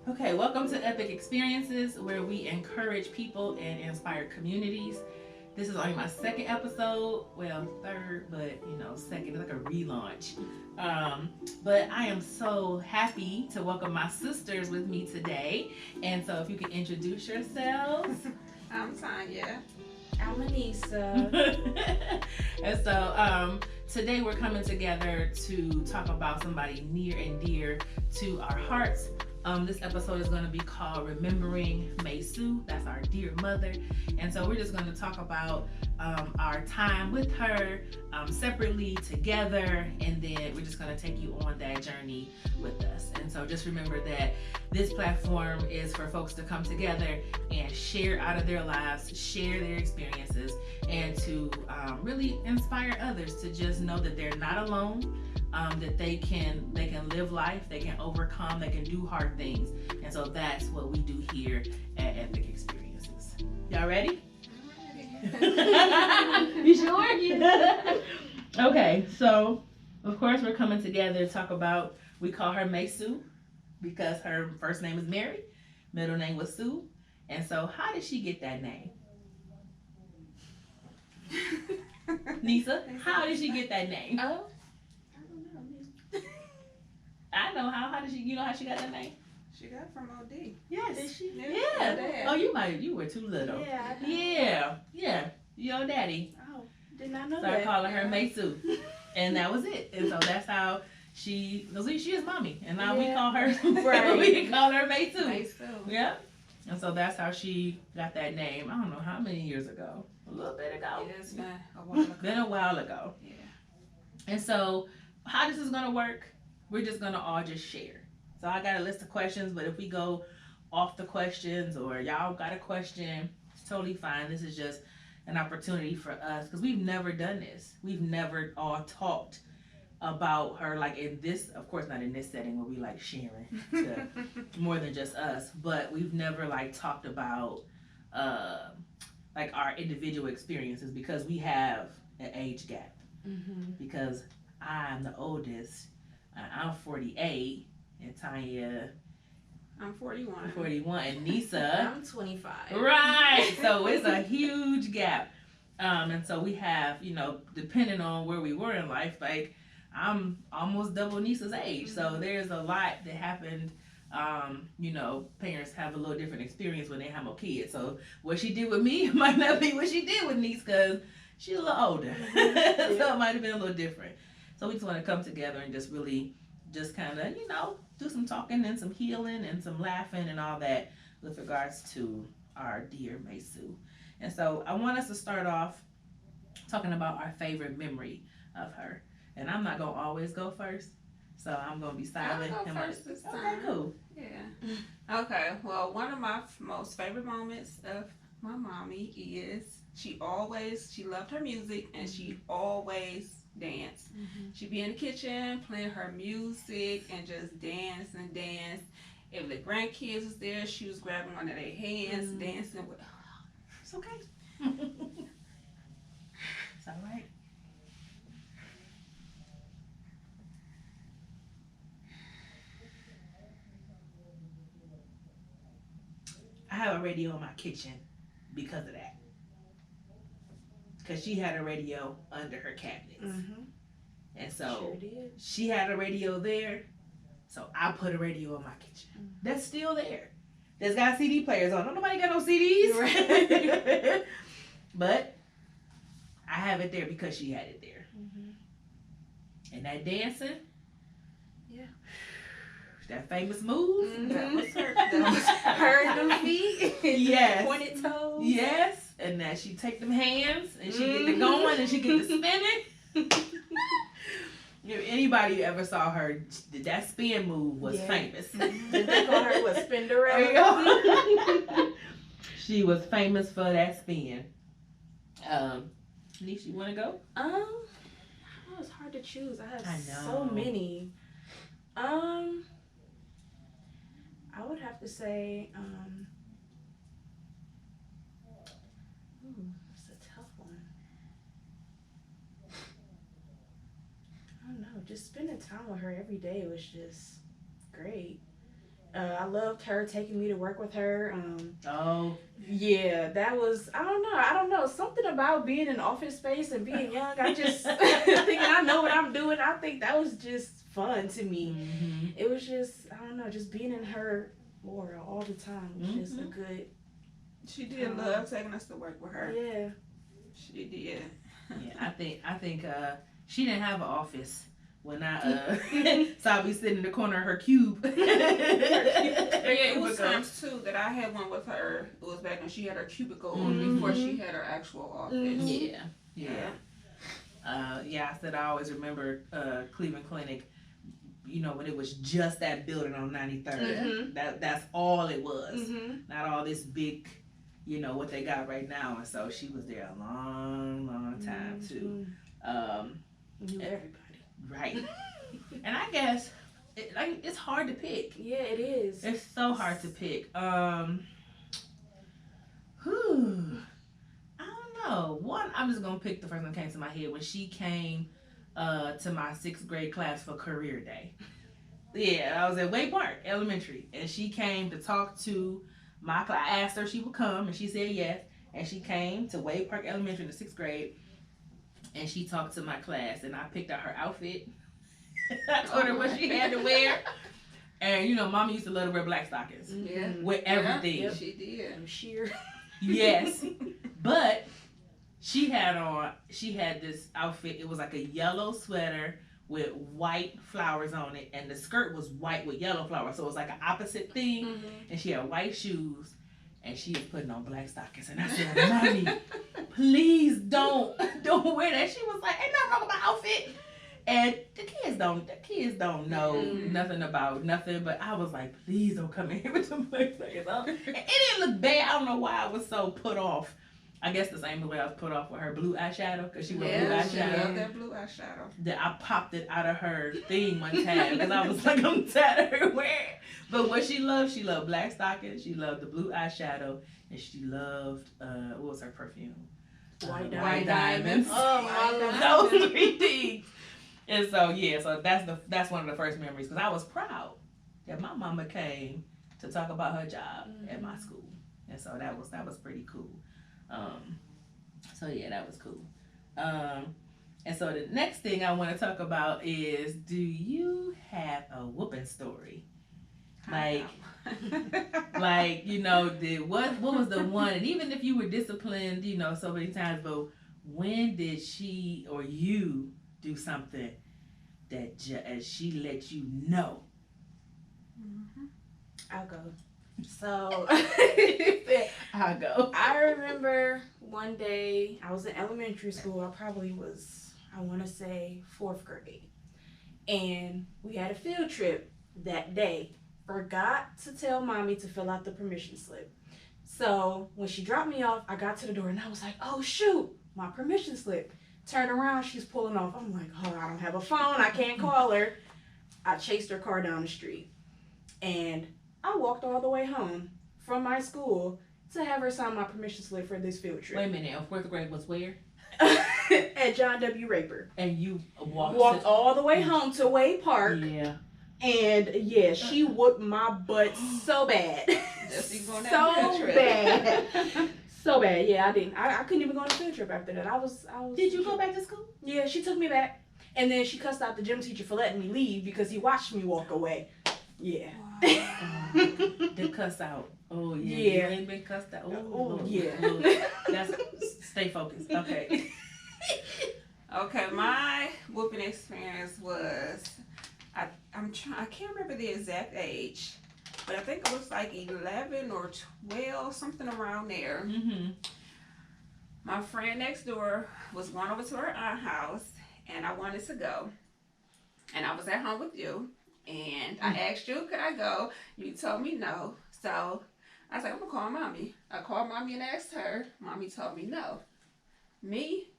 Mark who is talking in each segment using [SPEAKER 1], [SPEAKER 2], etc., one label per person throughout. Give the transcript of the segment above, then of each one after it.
[SPEAKER 1] Okay, welcome to Epic Experiences, where we encourage people and inspire communities. This is only my second episode. Well, third, but second is like a relaunch. But I am so happy to welcome my sisters with me today. And so, if you can introduce yourselves.
[SPEAKER 2] I'm Tanya.
[SPEAKER 3] I'm Anissa.
[SPEAKER 1] And so, today we're coming together to talk about somebody near and dear to our hearts. This episode is going to be called Remembering Mae Sue. That's our dear mother. And so we're just going to talk about our time with her separately, together, and then we're just going to take you on that journey with us. And so just remember that this platform is for folks to come together and share out of their lives, share their experiences, and to really inspire others to just know that they're not alone. That they can live life, they can overcome, they can do hard things. And so that's what we do here at Epic Experiences. Y'all ready? You sure? Yeah. Okay, so of course we're coming together to talk about, we call her Mae Sue because her first name is Mary, middle name was Sue. And so how did she get that name? Nisa, how did she get that name? I know how did she, how she got that name?
[SPEAKER 2] She got it from OD.
[SPEAKER 1] Yes.
[SPEAKER 3] Did she?
[SPEAKER 1] Yeah. Oh, you were too little.
[SPEAKER 3] Yeah.
[SPEAKER 1] Yeah. Your daddy.
[SPEAKER 3] Oh, did not know
[SPEAKER 1] Started
[SPEAKER 3] that.
[SPEAKER 1] calling her Mae Sue. And that was it. And so that's how she is mommy. And now we call her,
[SPEAKER 3] right.
[SPEAKER 1] we call her Mae Sue.
[SPEAKER 2] Mae Sue.
[SPEAKER 1] Yeah. And so that's how she got that name. I don't know how many years ago. A little bit ago.
[SPEAKER 2] Yeah, it's been a while ago.
[SPEAKER 1] Been a while ago.
[SPEAKER 2] Yeah.
[SPEAKER 1] And so how this is going to work, we're just going to all just share. So I got a list of questions, but if we go off the questions or y'all got a question, it's totally fine. This is just an opportunity for us because we've never done this. We've never all talked about her like in this, of course not in this setting where we like sharing to more than just us, but we've never like talked about like our individual experiences because we have an age gap.
[SPEAKER 3] Mm-hmm.
[SPEAKER 1] Because I'm the oldest. I'm 48, and Tanya,
[SPEAKER 2] I'm 41.
[SPEAKER 1] 41, and Nisa,
[SPEAKER 3] I'm 25.
[SPEAKER 1] right? So it's a huge gap. And so we have, depending on where we were in life, like I'm almost double Nisa's age. So there's a lot that happened. Parents have a little different experience when they have more kids. So what she did with me might not be what she did with Nisa because she's a little older. So it might have been a little different. So we just want to come together and just really just kind of, do some talking and some healing and some laughing and all that with regards to our dear Mae Sue. And so I want us to start off talking about our favorite memory of her. And I'm not going to always go first. So I'm going to be silent.
[SPEAKER 2] I'll go first this time.
[SPEAKER 1] Okay, cool.
[SPEAKER 2] Yeah. Okay. Well, one of my most favorite moments of my mommy is she loved her music and she always dance.
[SPEAKER 3] Mm-hmm.
[SPEAKER 2] She'd be in the kitchen playing her music and just dance and dance. If the grandkids was there, she was grabbing one of their hands, dancing with.
[SPEAKER 1] It's okay. It's all right. I have a radio in my kitchen because of that. Because she had a radio under her cabinets.
[SPEAKER 3] Mm-hmm.
[SPEAKER 1] And so
[SPEAKER 3] Sure did.
[SPEAKER 1] she had a radio there. So I put a radio in my kitchen.
[SPEAKER 3] Mm-hmm.
[SPEAKER 1] That's still there. That's got CD players on. Don't nobody got no CDs.
[SPEAKER 3] Right.
[SPEAKER 1] But I have it there because she had it there.
[SPEAKER 3] Mm-hmm.
[SPEAKER 1] And that dancing.
[SPEAKER 3] Yeah.
[SPEAKER 1] That famous move.
[SPEAKER 3] Mm-hmm.
[SPEAKER 2] That was her.
[SPEAKER 3] That was her and them feet.
[SPEAKER 1] Yes.
[SPEAKER 3] Pointed toes.
[SPEAKER 1] Yes. And that she take them hands and she get to going and she get to spinning. If anybody ever saw her, that spin move was famous.
[SPEAKER 3] Did they call her what, Spinderella?
[SPEAKER 1] There you go. She was famous for that spin. Nisha, you want to go?
[SPEAKER 3] It's hard to choose. I have
[SPEAKER 1] I know.
[SPEAKER 3] so many. I would have to say, it's a tough one. I don't know. Just spending time with her every day was just great. I loved her taking me to work with her.
[SPEAKER 1] Oh,
[SPEAKER 3] Yeah, that was, I don't know, something about being in office space and being young. I just thinking I know what I'm doing. I think that was just fun to me.
[SPEAKER 1] mm-hmm.
[SPEAKER 3] It was just, I don't know, just being in her aura all the time was just a good
[SPEAKER 2] She did
[SPEAKER 3] time.
[SPEAKER 2] love taking us to work with her.
[SPEAKER 3] Yeah.
[SPEAKER 2] She did.
[SPEAKER 1] Yeah, I think she didn't have an office when I so I'll be sitting in the corner of her cube.
[SPEAKER 2] But yeah, it was times too that I had one with her. It was back when she had her cubicle before she had her actual office.
[SPEAKER 1] Yeah, yeah. Yeah, I said I always remember Cleveland Clinic, you know, when it was just that building on 93rd. That's all it was. Not all this big, you know, what they got right now. And so she was there a long time too.
[SPEAKER 3] Knew everybody.
[SPEAKER 1] Right. And I guess it's hard to pick.
[SPEAKER 3] Yeah, it is.
[SPEAKER 1] It's so hard to pick. I don't know. One, I'm just gonna pick the first one that came to my head when she came to my 6th grade class for career day. Yeah, I was at Way Park Elementary, and she came to talk to my class. I asked her if she would come, and she said yes. And she came to Way Park Elementary in the 6th grade, and she talked to my class, and I picked out her outfit. I told her what she had to wear. And you know, Mama used to love to wear black stockings.
[SPEAKER 2] Yeah.
[SPEAKER 1] With everything.
[SPEAKER 2] Yeah, she did.
[SPEAKER 3] I'm sheer.
[SPEAKER 1] Yes. But she had this outfit. It was like a yellow sweater with white flowers on it, and the skirt was white with yellow flowers. So it was like an opposite thing. And she had white shoes, and she was putting on black stockings. And I said, Mommy, please don't wear that. She was like, ain't nothing wrong with my outfit. And the kids don't know nothing about nothing, but I was like, please don't come in here with some black stockings on. And it didn't look bad. I don't know why I was so put off. I guess the same way I was put off with her blue eyeshadow, because she wore blue eyeshadow.
[SPEAKER 2] She loved that blue eyeshadow.
[SPEAKER 1] That I popped it out of her thing one time, because I was like, I'm tired of her wearing it. But what she loved black stockings, she loved the blue eyeshadow, and she loved, what was her perfume?
[SPEAKER 3] White
[SPEAKER 1] diamonds.
[SPEAKER 3] Oh my God.
[SPEAKER 1] Those 3 things. And so, yeah, so that's one of the first memories, because I was proud that my mama came to talk about her job at my school. And so that was pretty cool. So yeah, that was cool. And so the next thing I want to talk about is, do you have a whooping story? Like, you know, what was the one, and even if you were disciplined, you know, so many times, but when did she or you do something that she let you know?
[SPEAKER 3] I'll go. So
[SPEAKER 1] I'll go.
[SPEAKER 3] I remember one day I was in elementary school. I probably was, I want to say 4th grade, and we had a field trip that day. Forgot to tell Mommy to fill out the permission slip. So when she dropped me off, I got to the door and I was like, oh shoot, my permission slip. Turn around, she's pulling off. I'm like, oh, I don't have a phone. I can't call her. I chased her car down the street, and I walked all the way home from my school to have her sign my permission slip for this field trip.
[SPEAKER 1] Wait a minute, 4th grade was where?
[SPEAKER 3] At John W. Raper.
[SPEAKER 1] And you
[SPEAKER 3] walked all the way home to Way Park.
[SPEAKER 1] Yeah.
[SPEAKER 3] And yeah, she whooped my butt so bad. So bad. So bad. Yeah, I didn't. I couldn't even go on a field trip after that. I was.
[SPEAKER 1] Did you go back to school?
[SPEAKER 3] Yeah, she took me back, and then she cussed out the gym teacher for letting me leave because he watched me walk away. Yeah.
[SPEAKER 1] The cuss out. Oh yeah.
[SPEAKER 3] Yeah.
[SPEAKER 1] You ain't been cussed out.
[SPEAKER 3] Oh yeah.
[SPEAKER 1] That's stay focused. Okay.
[SPEAKER 2] Okay, my whooping experience was, I can't remember the exact age, but I think it was like 11 or 12, something around there. My friend next door was going over to her aunt's house, and I wanted to go, and I was at home with you, and I asked you, could I go? You told me no, so I was like, I'm gonna call Mommy. I called Mommy and asked her. Mommy told me no. Me,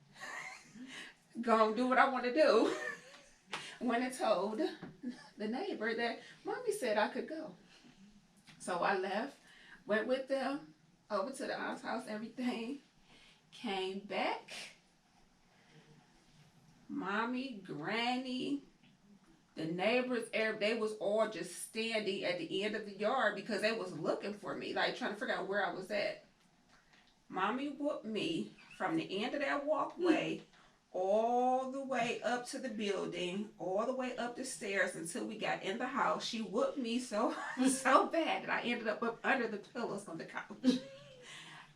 [SPEAKER 2] gonna do what I want to do. Went and told the neighbor that Mommy said I could go. So I left, went with them over to the aunt's house, everything. Came back. Mommy, Granny, the neighbors, they was all just standing at the end of the yard because they was looking for me, like trying to figure out where I was at. Mommy whooped me from the end of that walkway all the way up to the building, all the way up the stairs until we got in the house. She whooped me so bad that I ended up under the pillows on the couch.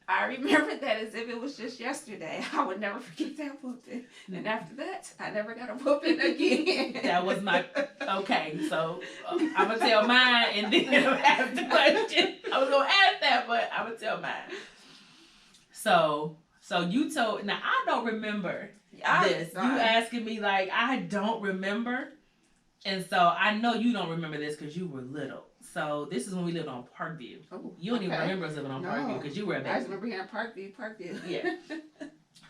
[SPEAKER 2] I remember that as if it was just yesterday. I would never forget that whooping. And after that, I never got a whooping again.
[SPEAKER 1] That was my, okay, so I'm going to tell mine and then I'll ask the question. I was going to ask that, but I'm going to tell mine. So you told, now I don't remember this. You asking me like, I don't remember. And so I know you don't remember this because you were little. So this is when we lived on Parkview.
[SPEAKER 2] Oh,
[SPEAKER 1] you don't even remember us living on Parkview because you were a baby.
[SPEAKER 2] I just remember hearing Parkview.
[SPEAKER 1] Yeah.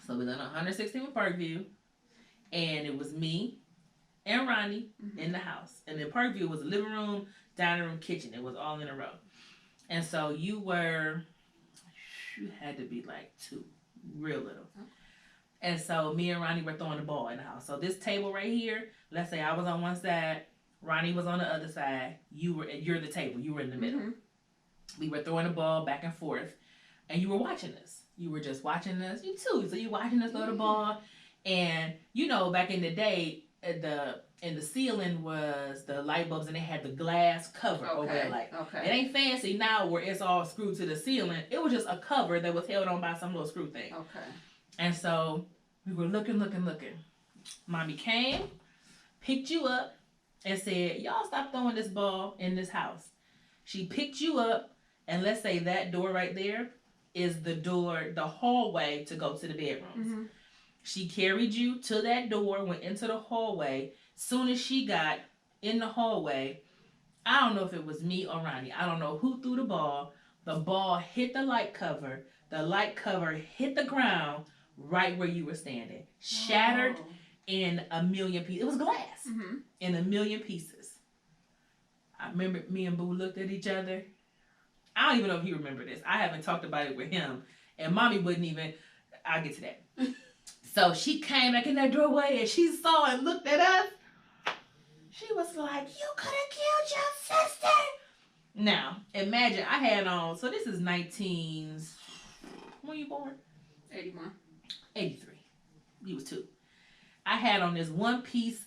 [SPEAKER 1] So we lived on 116 with Parkview. And it was me and Ronnie in the house. And then Parkview was a living room, dining room, kitchen. It was all in a row. And so you had to be like 2, real little. Okay. And so me and Ronnie were throwing the ball in the house. So this table right here, let's say I was on one side, Ronnie was on the other side. You're the table. You were in the middle. We were throwing the ball back and forth, and you were watching us. You were just watching us. You too. So you watching us throw the ball, and you know back in the day, in the ceiling was the light bulbs, and they had the glass cover over the light. It ain't fancy now where it's all screwed to the ceiling. It was just a cover that was held on by some little screw thing. And so we were looking. Mommy came, picked you up, and said, y'all stop throwing this ball in this house. She picked you up, and let's say that door right there is the hallway to go to the bedrooms. She carried you to that door, went into the hallway. Soon as she got in the hallway, I don't know if it was me or Ronnie. I don't know who threw the ball. The ball hit the light cover. The light cover hit the ground right where you were standing. Shattered in a million pieces. It was glass in a million pieces. I remember me and Boo looked at each other. I don't even know if he remembered this. I haven't talked about it with him. And Mommy wouldn't even. I'll get to that. So she came back in that doorway and she saw and looked at us. She was like, you could have killed your sister. Now, imagine I had on, so this is when were you born?
[SPEAKER 2] 81.
[SPEAKER 1] 83. You was 2. I had on this one piece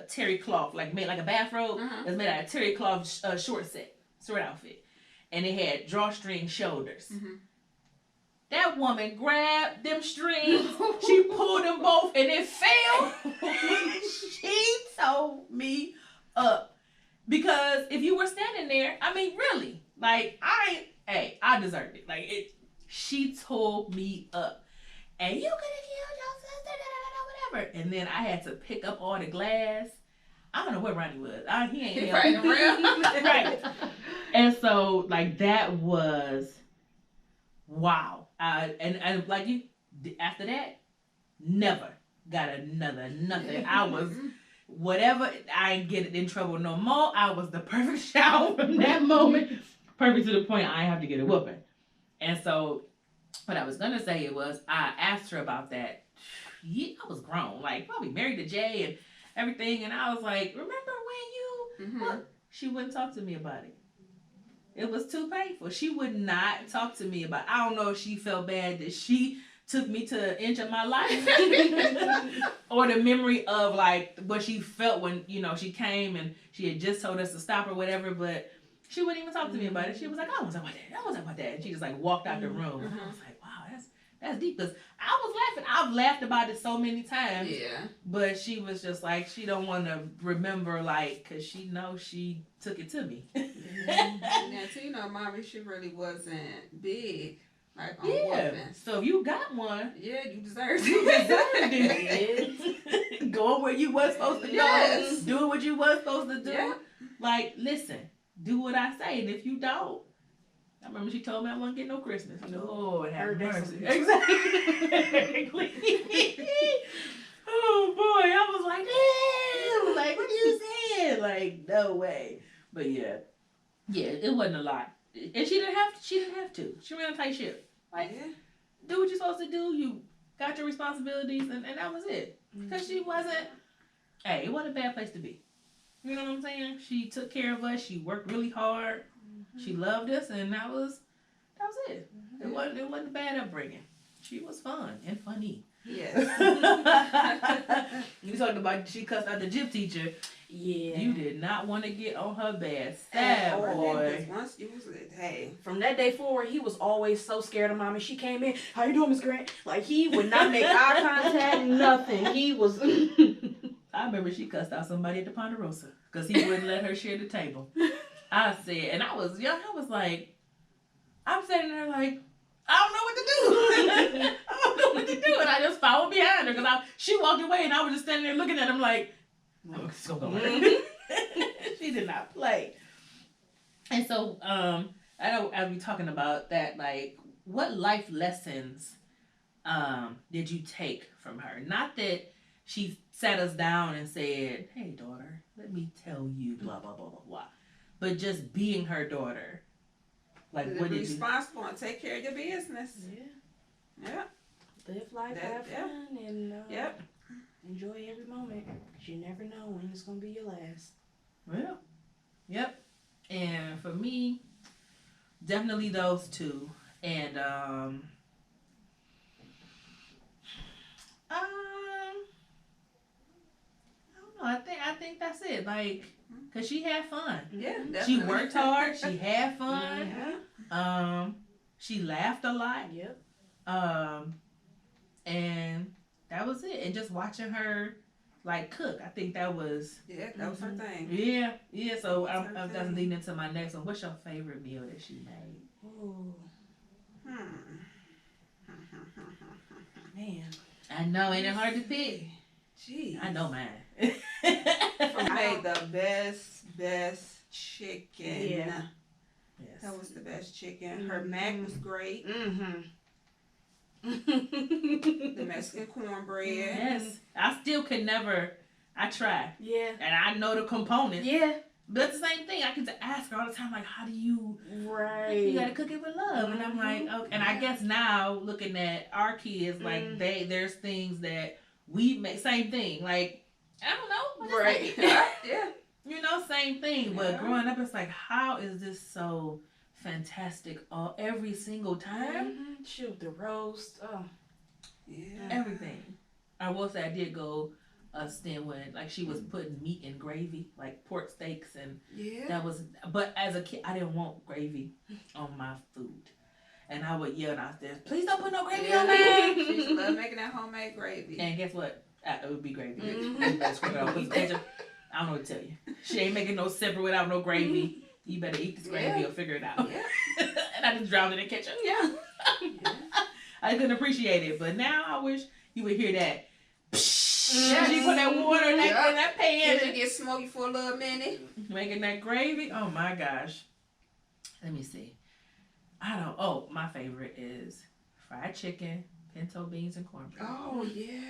[SPEAKER 1] terry cloth, made like a bathrobe. That's made out of terry cloth short outfit. And it had drawstring shoulders. That woman grabbed them strings, she pulled them both, and it fell. She tore me up. Because if you were standing there, I mean, really, I deserved it. She tore me up. And you could have killed your sister, whatever. And then I had to pick up all the glass. I don't know where Ronnie was. He ain't
[SPEAKER 2] right.
[SPEAKER 1] Right. And so, that was wow. And like you, after that, never got nothing. I was whatever. I ain't get in trouble no more. I was the perfect child from that moment. Perfect to the point I have to get a whooping. And so, what I was gonna say I asked her about that. I was grown, probably married to Jay and everything, and I was like, remember when you? She wouldn't talk to me about it. It was too painful. She would not talk to me about it. I don't know if she felt bad that she took me to an inch of my life or the memory of what she felt when, she came and she had just told us to stop or whatever, but she wouldn't even talk to me about it. She was like, I don't want to talk about that. And she just walked out the room. And I was like, wow, that's deep. Because I was laughing. I've laughed about it so many times.
[SPEAKER 2] Yeah.
[SPEAKER 1] But she was just she don't want to remember, because she knows she took it to me.
[SPEAKER 2] Now, too, Mommy, she really wasn't big, on whoopings.
[SPEAKER 1] So if you got one,
[SPEAKER 2] you deserved
[SPEAKER 1] it. Going where you was supposed to go. Doing what you was supposed to do.
[SPEAKER 2] Yeah.
[SPEAKER 1] Listen, do what I say. And if you don't, I remember she told me I wasn't getting no Christmas. Lord have mercy. Exactly. Oh boy, I was like, damn. What are you saying? No way. But yeah, it wasn't a lot, and she didn't have to. She ran a tight ship. Do what you're supposed to do. You got your responsibilities, and that was it. Because she wasn't. Hey, it wasn't a bad place to be. You know what I'm saying? She took care of us. She worked really hard. She loved us, and that was it. It wasn't a bad upbringing. She was fun and funny.
[SPEAKER 2] Yes.
[SPEAKER 1] You talking about she cussed out the gym teacher.
[SPEAKER 3] Yeah.
[SPEAKER 1] You did not want to get on her bad side, boy.
[SPEAKER 2] Once you was hey.
[SPEAKER 3] From that day forward, he was always so scared of Mommy. She came in, how you doing, Miss Grant? Like, he would not make eye contact, nothing. He was...
[SPEAKER 1] I remember she cussed out somebody at the Ponderosa because he wouldn't let her share the table. I said, and I was young, I was like, I'm sitting there like, I don't know what to do. I don't know what to do. And I just followed behind her because she walked away and I was just standing there looking at him like, oh, it's going to go. She did not play. And so, I know I'll be talking about that, like, what life lessons did you take from her? Not that she sat us down and said, hey, daughter, let me tell you, blah, blah, blah, blah, blah. But just being her daughter. Like, what did you... Be
[SPEAKER 2] responsible and take care of your business.
[SPEAKER 3] Yeah.
[SPEAKER 2] Yep.
[SPEAKER 3] Live life, have fun, and enjoy every moment. You never know when it's going to be your last.
[SPEAKER 1] Well, yep. And for me, definitely those two. And, I don't know. I think that's it. Like, cause she had fun.
[SPEAKER 2] Yeah, definitely.
[SPEAKER 1] She worked hard. She had fun.
[SPEAKER 3] Mm-hmm.
[SPEAKER 1] She laughed a lot.
[SPEAKER 3] Yep.
[SPEAKER 1] And that was it. And just watching her, like, cook, I think that was...
[SPEAKER 2] Yeah, that was her thing.
[SPEAKER 1] Yeah. So that's leading into my next one. What's your favorite meal that she made?
[SPEAKER 3] Ooh.
[SPEAKER 1] Man. I know, ain't it hard to pick?
[SPEAKER 2] Jeez.
[SPEAKER 1] I know mine.
[SPEAKER 2] I made the best chicken.
[SPEAKER 3] Yeah.
[SPEAKER 1] Yes.
[SPEAKER 2] That was the best chicken. Her mac was great.
[SPEAKER 3] Mm-hmm.
[SPEAKER 2] The Mexican cornbread.
[SPEAKER 1] Yes. I still could never... I try.
[SPEAKER 3] Yeah.
[SPEAKER 1] And I know the components.
[SPEAKER 3] Yeah.
[SPEAKER 1] But it's the same thing. I can ask her all the time, like, how do you...
[SPEAKER 3] Right.
[SPEAKER 1] You gotta cook it with love. And I'm like, okay. And I guess now, looking at our kids, like, there's things that we make... Same thing. Like, I don't know.
[SPEAKER 3] Right.
[SPEAKER 2] Yeah.
[SPEAKER 1] You know, same thing. But growing up, it's like, how is this so fantastic every single time?
[SPEAKER 3] Shoot, the roast. Oh.
[SPEAKER 2] Yeah.
[SPEAKER 1] Everything. I will say I did go a stint when, like, she was putting meat in gravy, like pork steaks, and that was, but as a kid, I didn't want gravy on my food. And I would yell downstairs, please don't put no gravy on there.
[SPEAKER 2] She used to love making that homemade gravy.
[SPEAKER 1] And guess what? It would be gravy. I don't know what to tell you. She ain't making no supper without no gravy. You better eat this gravy or figure it out.
[SPEAKER 2] Yeah.
[SPEAKER 1] And I just drowned in the kitchen.
[SPEAKER 3] Yeah.
[SPEAKER 1] I couldn't appreciate it. But now I wish you would hear that. She put that water in that pan.
[SPEAKER 2] Let it get smoky for a little minute.
[SPEAKER 1] Making that gravy. Oh my gosh. Let me see. My favorite is fried chicken, pinto beans, and cornbread.
[SPEAKER 2] Oh, yes.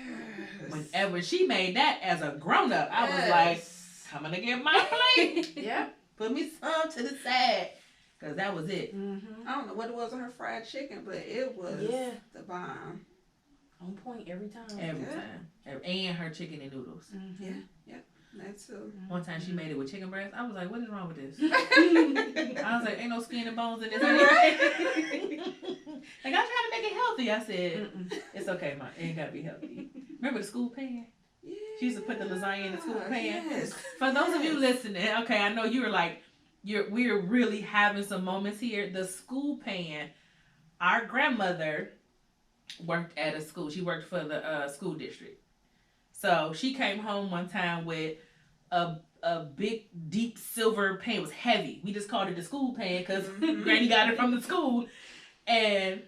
[SPEAKER 1] Whenever she made that as a grown up, I was like, I'm gonna get my plate.
[SPEAKER 3] Yeah.
[SPEAKER 1] Put me some to the side. Because that was it.
[SPEAKER 2] I don't know what it was on her fried chicken, but it was the bomb.
[SPEAKER 3] On point every time.
[SPEAKER 1] Every time. And her chicken and noodles.
[SPEAKER 2] Yeah. That too.
[SPEAKER 1] One time she made it with chicken breast. I was like, what is wrong with this? I was like, ain't no skin and bones in this. Like, I'm trying to make it healthy. I said, it's okay, Ma. It ain't got to be healthy. Remember the school pan?
[SPEAKER 2] Yeah.
[SPEAKER 1] She used to put the lasagna in the school pan.
[SPEAKER 2] Yes.
[SPEAKER 1] For those of you listening, okay, I know you were like, we're really having some moments here. The school pan, our grandmother worked at a school. She worked for the school district. So she came home one time with a big, deep silver pan. It was heavy. We just called it the school pan because Granny got it from the school. And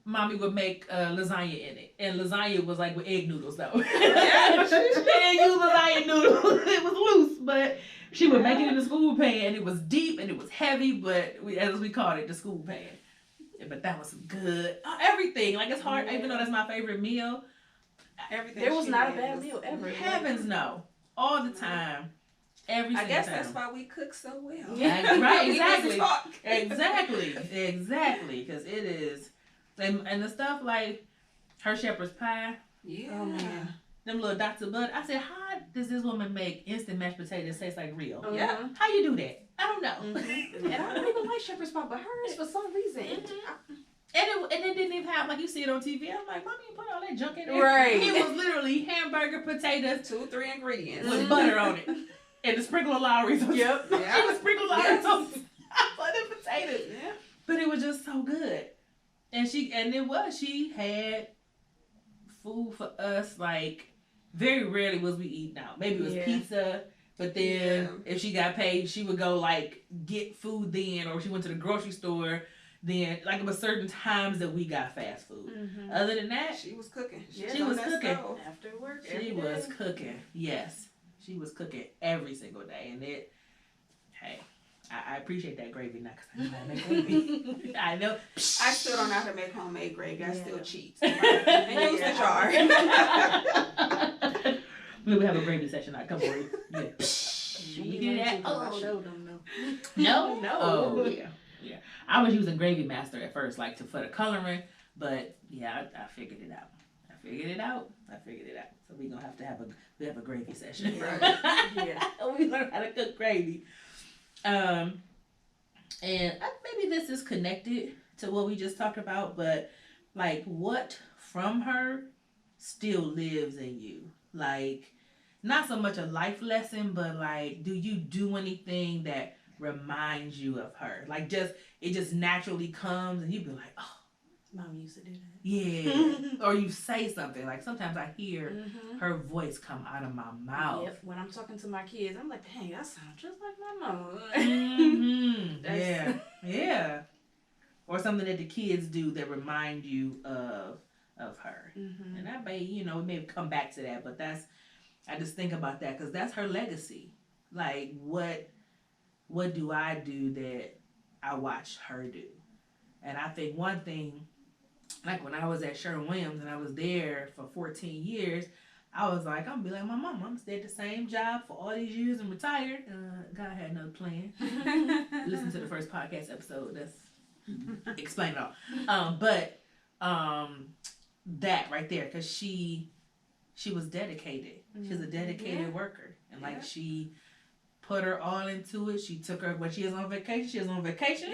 [SPEAKER 1] Mommy would make lasagna in it. And lasagna was like with egg noodles, though. She didn't use lasagna noodles. It was loose, but she would make it in the school pan. It was deep and it was heavy, but as we called it, the school pan. But that was good. Everything. Like, it's hard, even though that's my favorite meal.
[SPEAKER 2] Everything.
[SPEAKER 3] There was not a bad meal ever.
[SPEAKER 1] Heavens no. All the time. Every single time.
[SPEAKER 2] I guess that's why we cook so well.
[SPEAKER 1] Yeah, right, exactly.
[SPEAKER 2] Exactly.
[SPEAKER 1] Exactly. Because it is. And the stuff like her shepherd's pie.
[SPEAKER 2] Yeah.
[SPEAKER 3] Oh, man.
[SPEAKER 1] them little dots of butter. I said, how does this woman make instant mashed potatoes taste like real?
[SPEAKER 2] Yeah.
[SPEAKER 1] How you do that? I don't know.
[SPEAKER 3] And I don't even like shepherd's pie, but hers for some reason.
[SPEAKER 1] And it didn't even have, like, you see it on TV. I'm like, mommy, you put all that junk in there.
[SPEAKER 3] Right.
[SPEAKER 1] It was literally hamburger, potatoes,
[SPEAKER 2] 2-3 ingredients
[SPEAKER 1] with butter on it. And the sprinkle of Lowry's on
[SPEAKER 3] Yep.
[SPEAKER 1] Yeah. It was sprinkled Lowry's on butter potatoes.
[SPEAKER 2] Yeah.
[SPEAKER 1] But it was just so good. And she had food for us, like, very rarely was we eating out. Maybe it was pizza. But then if she got paid, she would go like get food then, or she went to the grocery store. Then like it was certain times that we got fast food. Other than that,
[SPEAKER 2] she was cooking.
[SPEAKER 1] She was cooking
[SPEAKER 3] after work.
[SPEAKER 1] She was cooking. Yes, she was cooking every single day, and it. Hey, I appreciate that gravy now because I know how to make gravy. I know.
[SPEAKER 2] I still don't know how to make homemade gravy. I still cheat. And use the jar.
[SPEAKER 1] We have a gravy session. I come for you. Yeah. You hear that?
[SPEAKER 3] I showed them
[SPEAKER 1] No. Oh yeah. I was using Gravy Master at first, like for the coloring, but yeah, I figured it out. So we gonna have to have a gravy session.
[SPEAKER 2] Right.
[SPEAKER 1] We learn how to cook gravy. And maybe this is connected to what we just talked about, but like what from her still lives in you. Like, not so much a life lesson, but like, do you do anything that reminds you of her? Like, it just naturally comes and you be like, oh,
[SPEAKER 3] Mom used to do that.
[SPEAKER 1] Yeah. Or you say something. Like, sometimes I hear her voice come out of my mouth.
[SPEAKER 3] Yep. When I'm talking to my kids, I'm like, dang, that sounds just like my mom.
[SPEAKER 1] Yeah. Or something that the kids do that remind you of her. And that may, we may come back to that, but I just think about that because that's her legacy. Like, what do I do that I watched her do? And I think one thing, like when I was at Sherwin-Williams and I was there for 14 years, I was like, I'm going to be like my mama. I'm going to stay at the same job for all these years and retired. God had another plan. Listen to the first podcast episode. That's explain it all. But that right there, because she was dedicated. She's a dedicated worker. And like she put her all into it. She took her when she was on vacation. She was on vacation.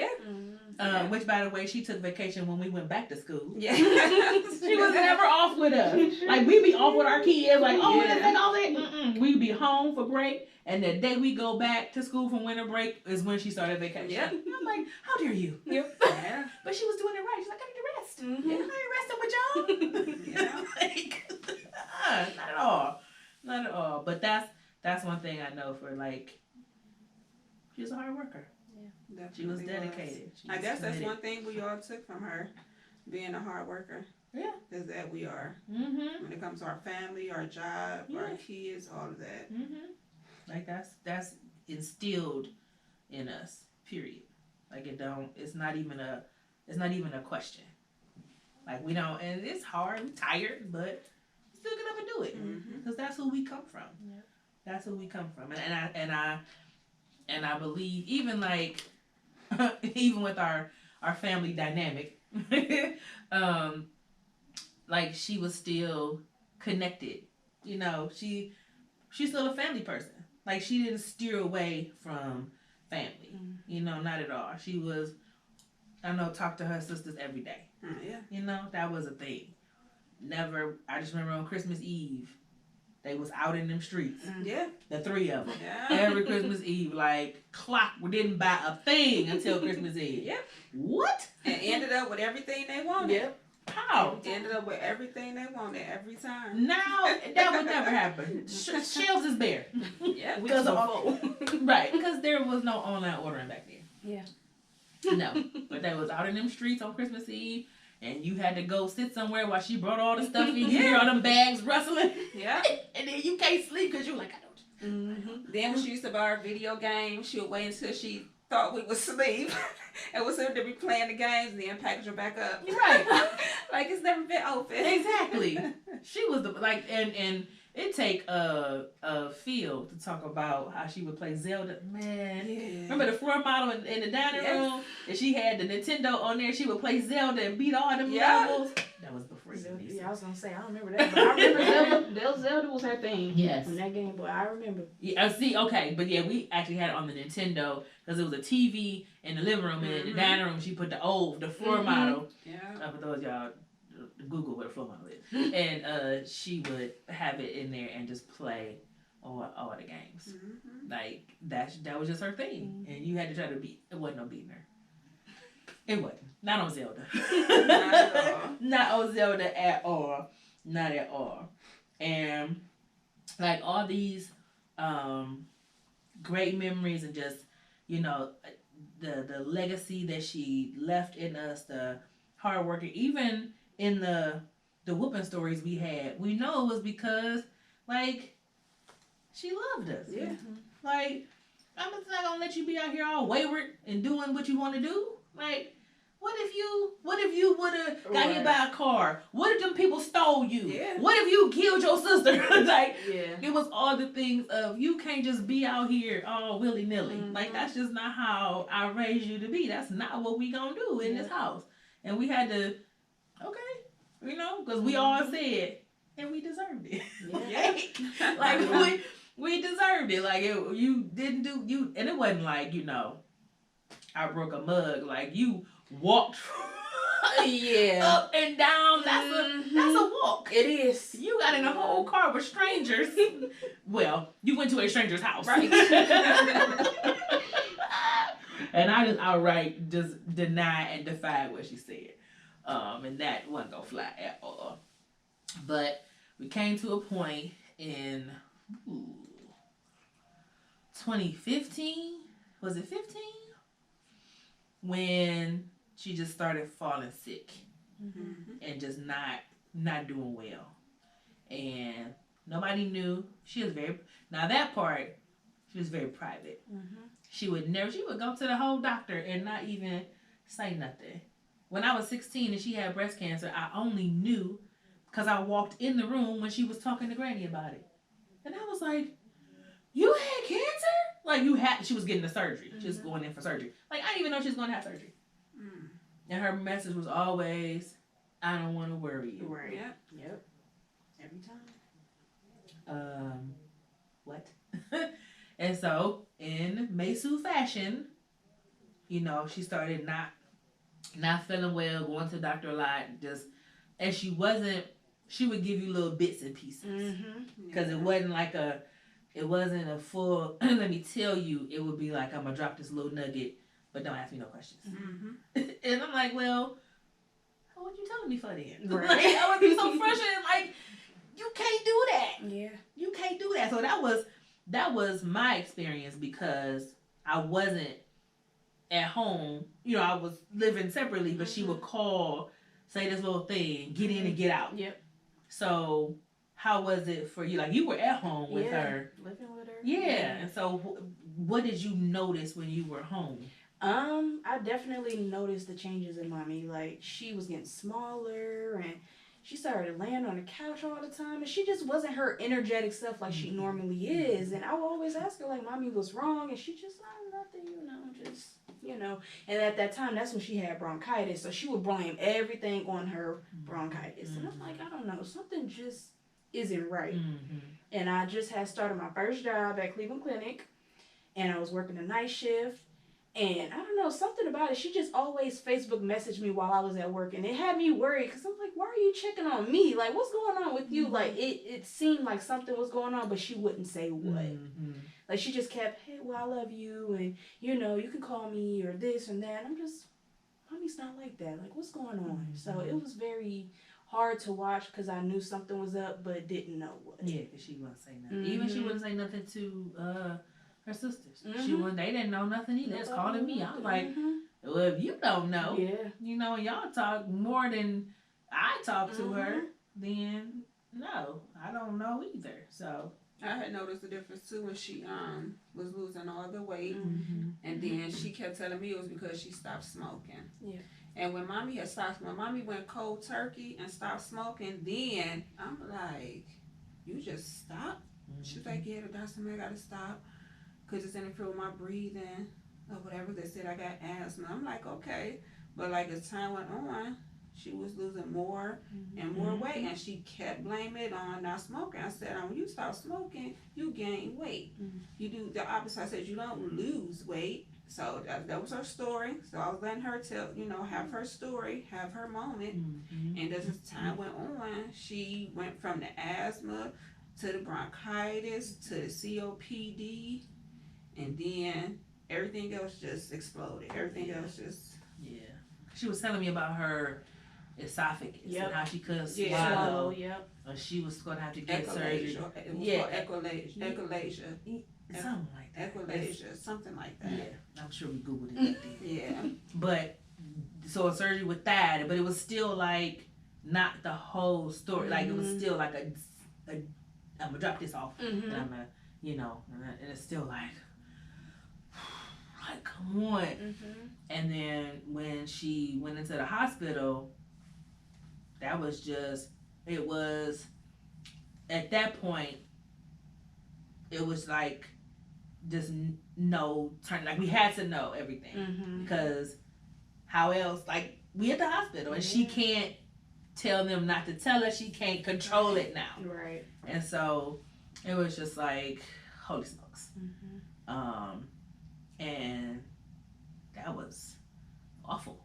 [SPEAKER 1] Which, by the way, she took vacation when we went back to school. Yeah. She was never off with us. Like, we be off with our kids. Like, let's take all that. We be home for break. And the day we go back to school from winter break is when she started vacation. Yep. I'm like, how dare you? Yep. Yeah. But she was doing it right. She's like, I need to rest. I ain't resting with y'all. Like, not at all. Not at all. But that's one thing I know for, like, she's a hard worker. Yeah. She was dedicated.
[SPEAKER 2] I guess that's one thing we all took from her, being a hard worker. Yeah. Is that we are. When it comes to our family, our job, our kids, all of that.
[SPEAKER 1] Like that's instilled in us, period. Like it's not even a question. Like we don't, and it's hard, we're tired, but we still get up and do it. Because that's who we come from. Yeah. That's who we come from. And I believe even like even with our family dynamic, like she was still connected. She's still a family person. Like she didn't steer away from family. Not at all. She was talk to her sisters every day. That was a thing. Never. I just remember on Christmas Eve, they was out in them streets. The three of them. Every Christmas Eve, like clock. We didn't buy a thing until Christmas Eve. What?
[SPEAKER 2] And ended up with everything they wanted.
[SPEAKER 1] How?
[SPEAKER 2] Ended up with everything they wanted every time.
[SPEAKER 1] Now that would never happen. Shelves is bare.
[SPEAKER 3] Because
[SPEAKER 1] right, because there was no online ordering back then.
[SPEAKER 3] Yeah.
[SPEAKER 1] No, but they was out in them streets on Christmas Eve, and you had to go sit somewhere while she brought all the stuff in. You hear all them bags rustling. Yeah. And then you can't sleep because you're like, I don't.
[SPEAKER 2] Then when she used to buy her video games, she would wait until she thought we would sleep. And was there to be playing the games and then package her back up.
[SPEAKER 1] Right.
[SPEAKER 2] Like it's never been open.
[SPEAKER 1] Exactly. She was and it take a field to talk about how she would play Zelda. Man, remember the floor model in the dining room? And she had the Nintendo on there. She would play Zelda and beat all them levels. That was before you.
[SPEAKER 3] I was gonna say I don't remember that, but I remember Zelda was her thing.
[SPEAKER 1] Yes.
[SPEAKER 3] On that Game Boy, I remember.
[SPEAKER 1] Yeah, see, okay, but yeah, we actually had it on the Nintendo because it was a TV in the living room, and in the dining room she put the floor model.
[SPEAKER 2] Yeah.
[SPEAKER 1] For those y'all Google what a floor model is, and she would have it in there and just play all the games. Like that was just her thing, and you had to try to beat. It wasn't no beating her. It wasn't. Not on Zelda.
[SPEAKER 2] Not at all.
[SPEAKER 1] Not on Zelda at all. Not at all. And like all these great memories and just, you know, the legacy that she left in us, the hard work, even in the whooping stories we had, we know it was because like she loved us.
[SPEAKER 2] Yeah.
[SPEAKER 1] Like, I'm just not gonna let you be out here all wayward and doing what you want to do. Like, what if you would have got hit by a car? What if them people stole you?
[SPEAKER 2] Yeah.
[SPEAKER 1] What if you killed your sister? Like,
[SPEAKER 3] Yeah.
[SPEAKER 1] it was all the things of you can't just be out here all willy nilly. Like, that's just not how I raised you to be. That's not what we gonna do in this house. And we had to, you know, because we all said, and we deserved it.
[SPEAKER 2] Yeah.
[SPEAKER 1] Like we deserved it. Like you didn't do you, and it wasn't like, you know, I broke a mug. Like you walked up and down. That's a walk.
[SPEAKER 3] It is.
[SPEAKER 1] You got in a whole car with strangers. Well, you went to a stranger's house,
[SPEAKER 3] Right.
[SPEAKER 1] And I just outright just denied and defied what she said. And that wasn't gonna fly at all. But we came to a point in 2015. Was it 15? When she just started falling sick and just not doing well, and nobody knew. She was that part. She was very private. She would go to the whole doctor and not even say nothing. When I was 16 and she had breast cancer, I only knew because I walked in the room when she was talking to Granny about it, and I was like, "You had cancer?" She was getting the surgery. She was going in for surgery. Like, I didn't even know she was going to have surgery. And her message was always, I don't want to worry you.
[SPEAKER 3] Right.
[SPEAKER 2] Yep.
[SPEAKER 3] Every time.
[SPEAKER 1] What? And so, in Mae Sue fashion, you know, she started not feeling well, going to the doctor a lot, and she would give you little bits and pieces. Because it wasn't a full, let me tell you, it would be like, I'm going to drop this little nugget, but don't ask me no questions. And I'm like, well, what you telling me for then?
[SPEAKER 3] Right.
[SPEAKER 1] Like, I would be so frustrated, like, you can't do that.
[SPEAKER 3] Yeah.
[SPEAKER 1] You can't do that. So that was my experience because I wasn't at home. You know, I was living separately, but she would call, say this little thing, get in and get out.
[SPEAKER 3] Yep.
[SPEAKER 1] So how was it for you? Like, you were at home with her.
[SPEAKER 3] Living with her.
[SPEAKER 1] Yeah. And so what did you notice when you were home?
[SPEAKER 3] I definitely noticed the changes in mommy. Like, she was getting smaller and she started laying on the couch all the time, and she just wasn't her energetic self like she normally is. And I would always ask her, like, "Mommy, what's wrong?" And she just, nothing, And at that time, that's when she had bronchitis, so she would blame everything on her bronchitis. And I'm like, I don't know, something just isn't right. And I just had started my first job at Cleveland Clinic, and I was working a night shift. And I don't know, something about it. She just always Facebook messaged me while I was at work. And it had me worried because I'm like, why are you checking on me? Like, what's going on with you? Like, it seemed like something was going on, but she wouldn't say what. Like, she just kept, "Hey, well, I love you. And, you know, you can call me or this and that." And I'm just, mommy's not like that. Like, what's going on? So it was very hard to watch because I knew something was up, but didn't know what.
[SPEAKER 1] Yeah, because she wouldn't say nothing. Even she wouldn't say nothing to her sisters. They didn't know nothing either. They was calling me. I was like, well, if you don't know, you know, y'all talk more than I talk to her, then no, I don't know either. So
[SPEAKER 2] I had noticed the difference too when she was losing all the weight, and then she kept telling me it was because she stopped smoking.
[SPEAKER 3] Yeah.
[SPEAKER 2] And when mommy went cold turkey and stopped smoking, then I'm like, "You just stopped?" She was like, "Yeah, the doctor said I gotta stop because it's interfering with my breathing or whatever. They said I got asthma." I'm like, okay. But like as time went on, she was losing more and more weight, and she kept blaming it on not smoking. I said, when you stop smoking, you gain weight. You do the opposite. I said, you don't lose weight. So that was her story. So I was letting her tell, have her story, have her moment. And as time went on, she went from the asthma to the bronchitis to the COPD, and then everything else just exploded. Everything else just...
[SPEAKER 1] Yeah. She was telling me about her esophagus and how she couldn't
[SPEAKER 3] swallow.
[SPEAKER 1] She was going to have to get surgery.
[SPEAKER 2] It was called echolalia.
[SPEAKER 1] Something like that.
[SPEAKER 2] Echolalia, something like that.
[SPEAKER 1] Yeah, I'm sure we Googled it.
[SPEAKER 2] Yeah.
[SPEAKER 1] But, so a surgery with that, but it was still like, not the whole story. Like, it was still like I'm gonna drop this off. And I'm gonna, and it's still like come on. And then when she went into the hospital, that was just, it was, at that point, it was like, just no turn. Like, we had to know everything. Because how else, like, we at the hospital, and she can't tell them not to tell us. She can't control it now.
[SPEAKER 3] Right.
[SPEAKER 1] And so, it was just like, holy smokes. And that was awful,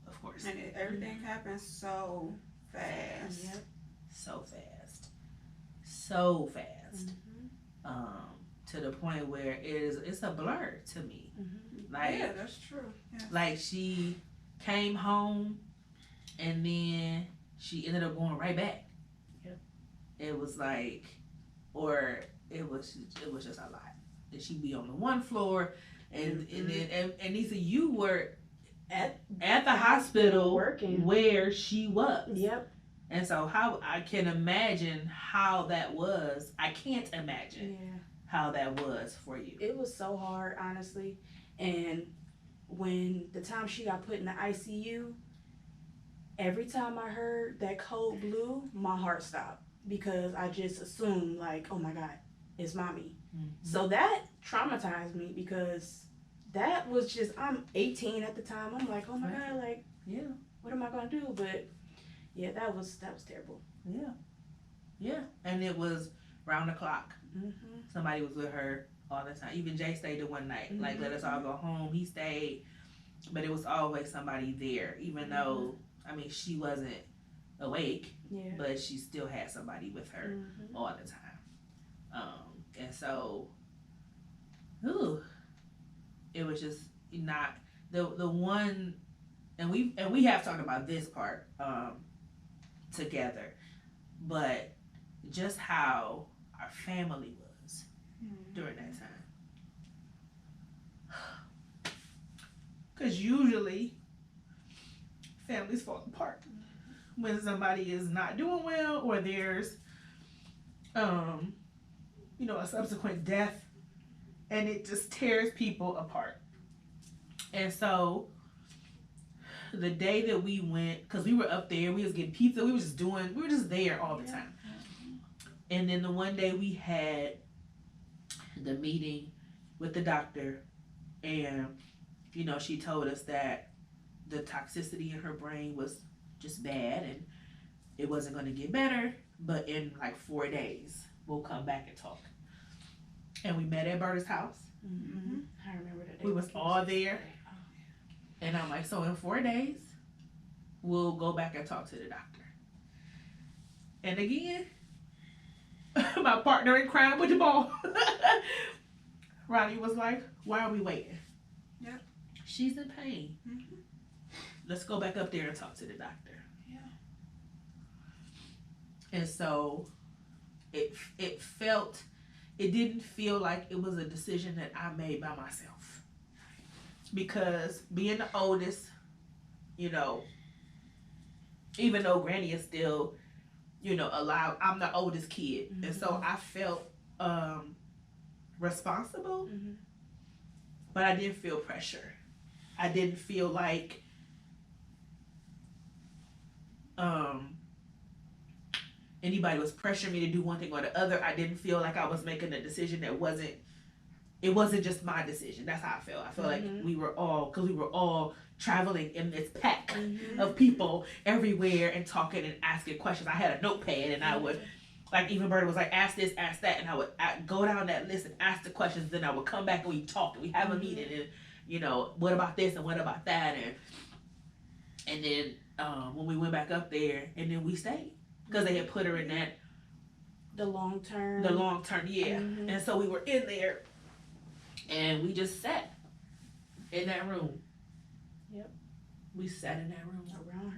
[SPEAKER 1] of course.
[SPEAKER 2] And everything happened so fast.
[SPEAKER 1] So fast. So fast. To the point where it's a blur to me. Like,
[SPEAKER 2] yeah, that's true. Yeah.
[SPEAKER 1] Like, she came home and then she ended up going right back. It was like, or it was just a lot. And she'd be on the one floor, and Nisa, you were at the hospital
[SPEAKER 3] working
[SPEAKER 1] where she was.
[SPEAKER 3] And
[SPEAKER 1] so how I can imagine how that was. I can't imagine how that was for you.
[SPEAKER 3] It was so hard, honestly. And when the time she got put in the ICU, every time I heard that code blue, my heart stopped, because I just assumed, like, oh my God, it's mommy. So that traumatized me, because that was just, I'm 18 at the time. I'm like, oh my God, like, what am I gonna do? But yeah, that was terrible.
[SPEAKER 1] Yeah. And it was round the clock. Somebody was with her all the time. Even Jay stayed the one night. Like, let us all go home. He stayed, but it was always somebody there, even though, I mean, she wasn't awake, but she still had somebody with her all the time. And so, it was just not the one, and we have talked about this part together, but just how our family was during that time. Because usually families fall apart when somebody is not doing well, or there's a subsequent death, and it just tears people apart. And so the day that we went, because we were up there, we was getting pizza, we were just there all the time. And then the one day we had the meeting with the doctor, and she told us that the toxicity in her brain was just bad, and it wasn't going to get better, but in like 4 days we'll come back and talk. And we met at Berta's house.
[SPEAKER 3] I remember that day.
[SPEAKER 1] We was all there. And I'm like, so in 4 days, we'll go back and talk to the doctor. And again, my partner in crime with the ball, Ronnie was like, why are we waiting? She's in pain. Let's go back up there and talk to the doctor. And so it didn't feel like it was a decision that I made by myself. Because being the oldest, even though Granny is still, allowed, I'm the oldest kid. And so I felt responsible, but I didn't feel pressure. I didn't feel like anybody was pressuring me to do one thing or the other. I didn't feel like I was making a decision that wasn't it wasn't just my decision. That's how I felt. I felt like we were all traveling in this pack of people everywhere and talking and asking questions. I had a notepad and I would, like, even Berta was like, ask this, ask that, and I would go down that list and ask the questions. Then I would come back and we talked. We have a meeting and, you know, what about this and what about that, and then when we went back up there, and then we stayed because they had put her in that
[SPEAKER 3] the long term,
[SPEAKER 1] yeah. And so we were in there, and we just sat in that room.
[SPEAKER 3] Yep.
[SPEAKER 1] We sat in that room
[SPEAKER 3] around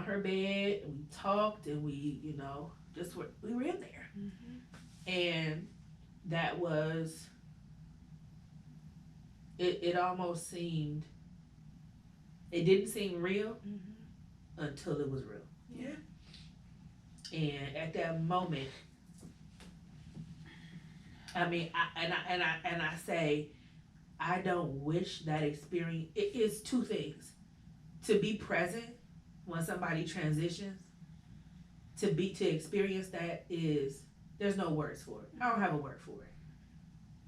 [SPEAKER 3] her
[SPEAKER 1] bed. We talked, and we, you know, we were in there, and that was. It almost seemed. It didn't seem real until it was real.
[SPEAKER 3] Yeah.
[SPEAKER 1] And at that moment, I mean, I say, I don't wish that experience. It is two things: to be present when somebody transitions, to experience that is, there's no words for it. I don't have a word for it.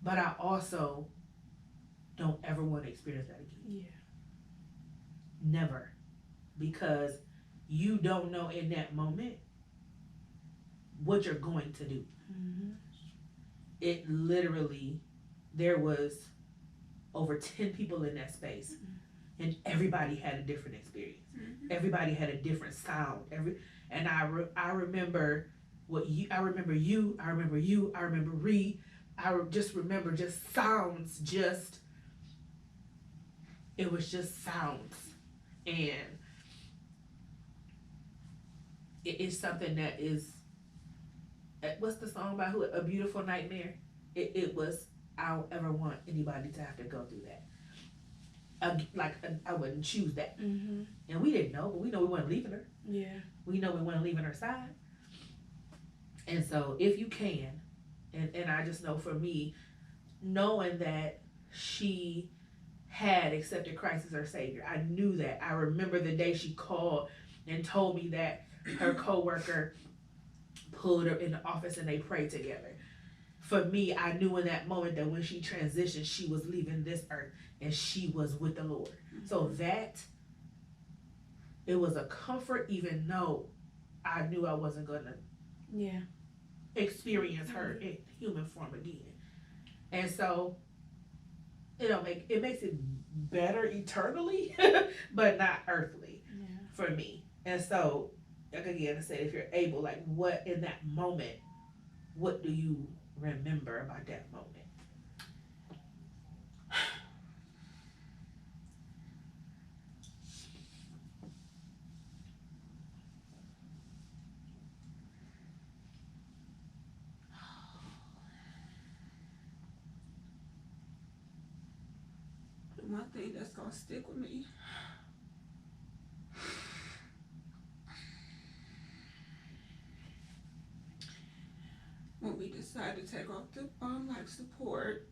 [SPEAKER 1] But I also don't ever want to experience that again.
[SPEAKER 3] Yeah.
[SPEAKER 1] Never. Because you don't know in that moment what you're going to do. It literally, there was over 10 people in that space, and everybody had a different experience. Everybody had a different sound. And I remember I remember Ree. I just remember just sounds, it was just sounds. And it is something that is, what's the song by who? A Beautiful Nightmare. It was, I don't ever want anybody to have to go through that. I wouldn't choose that. And we didn't know, but we know we weren't leaving her.
[SPEAKER 3] Yeah.
[SPEAKER 1] We know we weren't leaving her side. And so if you can, and I just know for me, knowing that she had accepted Christ as her Savior, I knew that. I remember the day she called and told me that her coworker pulled her in the office and they prayed together. For me, I knew in that moment that when she transitioned, she was leaving this earth and she was with the Lord. So that, it was a comfort, even though I knew I wasn't going to experience her in human form again. And so it makes it better eternally, but not earthly for me. And so, like again, I said, if you're able, like, what in that moment, what do you remember about that moment?
[SPEAKER 2] One thing that's gonna stick with me, when we decided to take off the life support,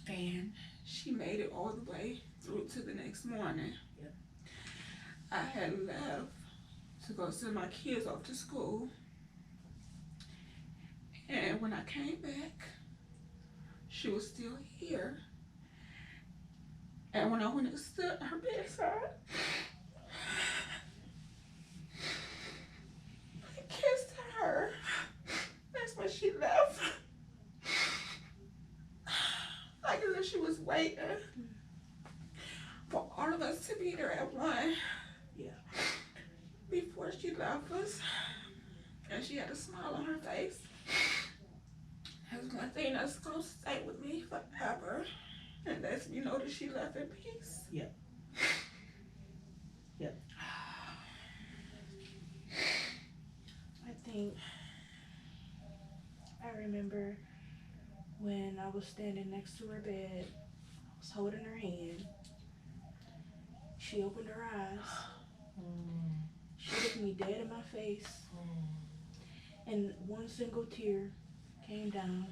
[SPEAKER 2] and she made it all the way through to the next morning.
[SPEAKER 1] Yep.
[SPEAKER 2] I had left to go send my kids off to school, and when I came back, she was still here. And when I went and stood at her bedside, I kissed her. That's when she left. Like as if she was waiting for all of us to be there at one.
[SPEAKER 1] Yeah.
[SPEAKER 2] Before she left us. And she had a smile on her face. That's one thing that's gonna stay with me forever. And that's, you know, that she left in peace.
[SPEAKER 1] Yeah. Yeah.
[SPEAKER 3] I remember when I was standing next to her bed, I was holding her hand. She opened her eyes. She looked me dead in my face. And one single tear came down.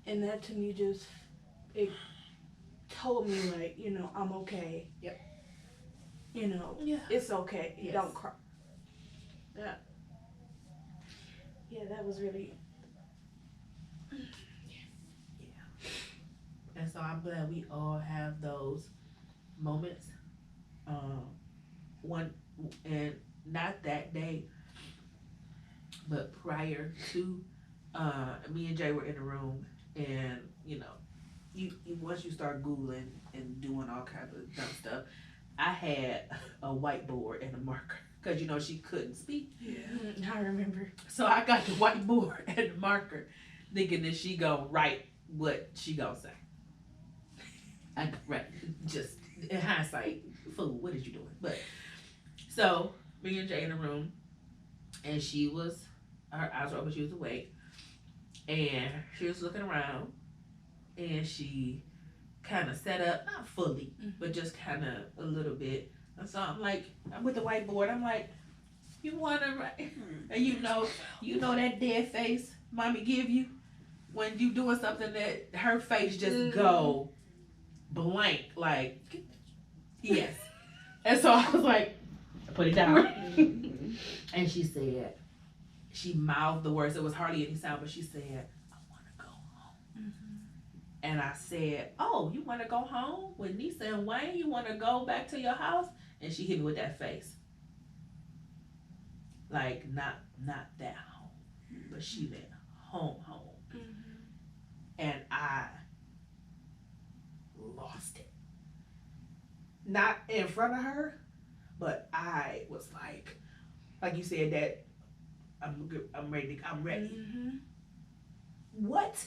[SPEAKER 3] And that to me just, it told me, like, you know, I'm okay.
[SPEAKER 1] Yep.
[SPEAKER 3] You know, it's okay.
[SPEAKER 1] Yes.
[SPEAKER 3] Don't cry. Yeah, that was really.
[SPEAKER 1] And so I'm glad we all have those moments. One and not that day, but prior to, me and Jay were in the room, and you once you start googling and doing all kinds of dumb stuff, I had a whiteboard and a marker because she couldn't speak.
[SPEAKER 3] Yeah, I remember.
[SPEAKER 1] So I got the whiteboard and the marker, thinking that she gonna write what she gonna say. I right, just in hindsight, fool, what is you doing? But so me and Jay in the room, and her eyes were open, she was awake, and she was looking around, and she kind of set up, not fully, but just kind of a little bit. And so I'm with the whiteboard. I'm like, you wanna write? And you know that dead face mommy give you when you doing something that her face just go blank, like yes. And so I was like, put it down. And she mouthed the words. It was hardly any sound, but she said, I want to go home. And I said, oh, you want to go home with Nisa and Wayne? You want to go back to your house? And she hit me with that face. Like, not that home, but she meant home. And I lost it. Not in front of her, but I was like you said, that I'm ready. What?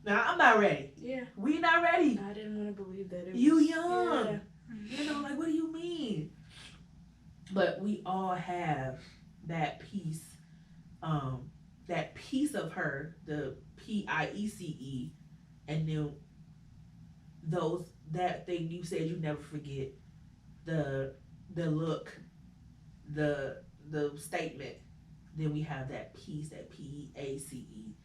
[SPEAKER 1] Now I'm not ready.
[SPEAKER 3] Yeah.
[SPEAKER 1] We not ready.
[SPEAKER 3] I didn't want to believe that.
[SPEAKER 1] You young.
[SPEAKER 3] Yeah.
[SPEAKER 1] Like, what do you mean? But we all have that piece, that piece of her, the P-I-E-C-E, and then that thing you said you never forget, the look, the statement. Then we have that piece, that P-A-C-E,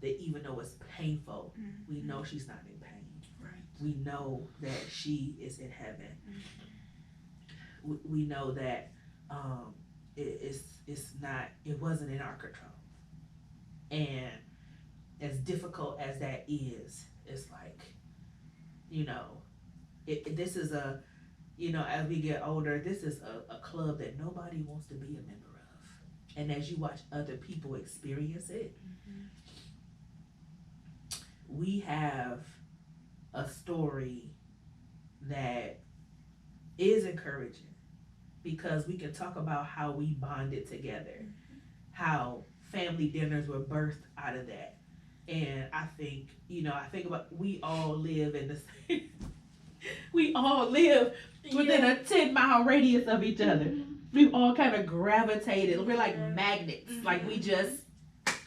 [SPEAKER 1] that even though it's painful, we know she's not in pain.
[SPEAKER 2] Right.
[SPEAKER 1] We know that she is in heaven. We know that it wasn't in our control. And as difficult as that is, it's like, this is as we get older, this is a club that nobody wants to be a member of. And as you watch other people experience it, we have a story that is encouraging, because we can talk about how we bonded together, how family dinners were birthed out of that. And I think about, we all live in the same, we all live within a 10-mile radius of each other. We've all kind of gravitated. We're like magnets. Like, we just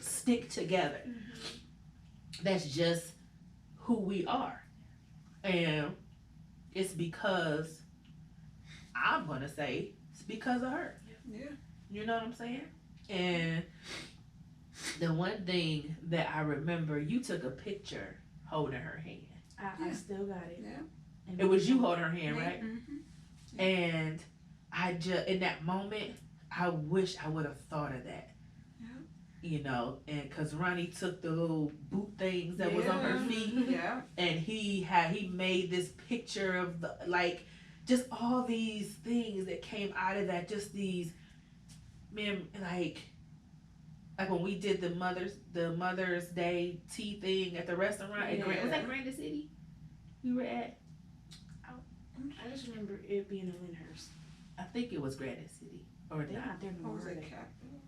[SPEAKER 1] stick together. That's just who we are. And it's because, I'm going to say, it's because of her.
[SPEAKER 2] Yeah.
[SPEAKER 1] You know what I'm saying? And the one thing that I remember, you took a picture holding her hand.
[SPEAKER 3] I still got it.
[SPEAKER 2] Yeah.
[SPEAKER 3] And
[SPEAKER 1] It was you holding her hand, right?
[SPEAKER 2] Mm-hmm.
[SPEAKER 1] And I just, in that moment, I wish I would have thought of that. And because Ronnie took the little boot things that was on her feet, and he made this picture of just all these things that came out of that, just these, man, like when we did the Mother's Day tea thing at the restaurant at was that Granite City? We were at.
[SPEAKER 3] I just remember it being in Lyndhurst.
[SPEAKER 1] I think it was Granite City, or
[SPEAKER 3] They're not there no
[SPEAKER 2] Or
[SPEAKER 3] more.
[SPEAKER 2] was it Capital?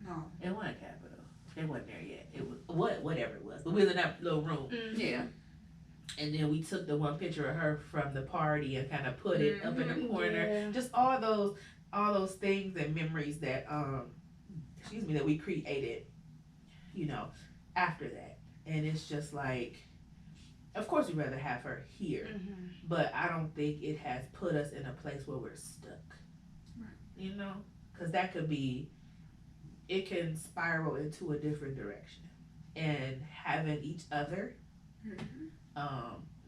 [SPEAKER 2] No.
[SPEAKER 1] it wasn't Capital. It wasn't there yet. It was whatever it was, but we was in that little room.
[SPEAKER 2] Yeah.
[SPEAKER 1] And then we took the one picture of her from the party and kind of put it up in the corner.
[SPEAKER 3] Yeah.
[SPEAKER 1] Just all those things and memories that that we created, after that. And it's just like, of course we'd rather have her here, but I don't think it has put us in a place where we're stuck.
[SPEAKER 2] Right.
[SPEAKER 1] Because that could be, it can spiral into a different direction. And having each other,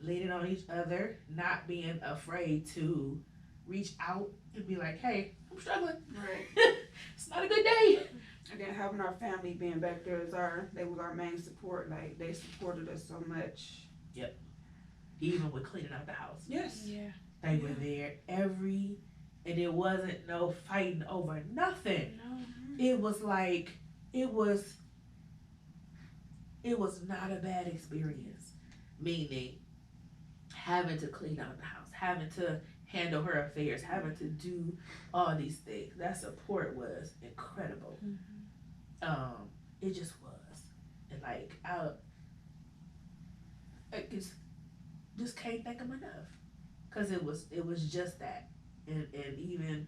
[SPEAKER 1] leaning on each other, not being afraid to reach out and be like, hey, I'm struggling.
[SPEAKER 2] Right.
[SPEAKER 1] It's not a good day.
[SPEAKER 2] And then having our family being back there they was our main support. Like, they supported us so much.
[SPEAKER 1] Yep. even with cleaning out the house.
[SPEAKER 2] Yes.
[SPEAKER 3] Yeah.
[SPEAKER 1] They were there and it wasn't no fighting over nothing.
[SPEAKER 3] No.
[SPEAKER 1] It was like, it was, it was not a bad experience. Meaning, having to clean out the house, having to handle her affairs, having to do all these things. That support was incredible. It just was. And like, I just can't thank them enough. Cause it was just that. And even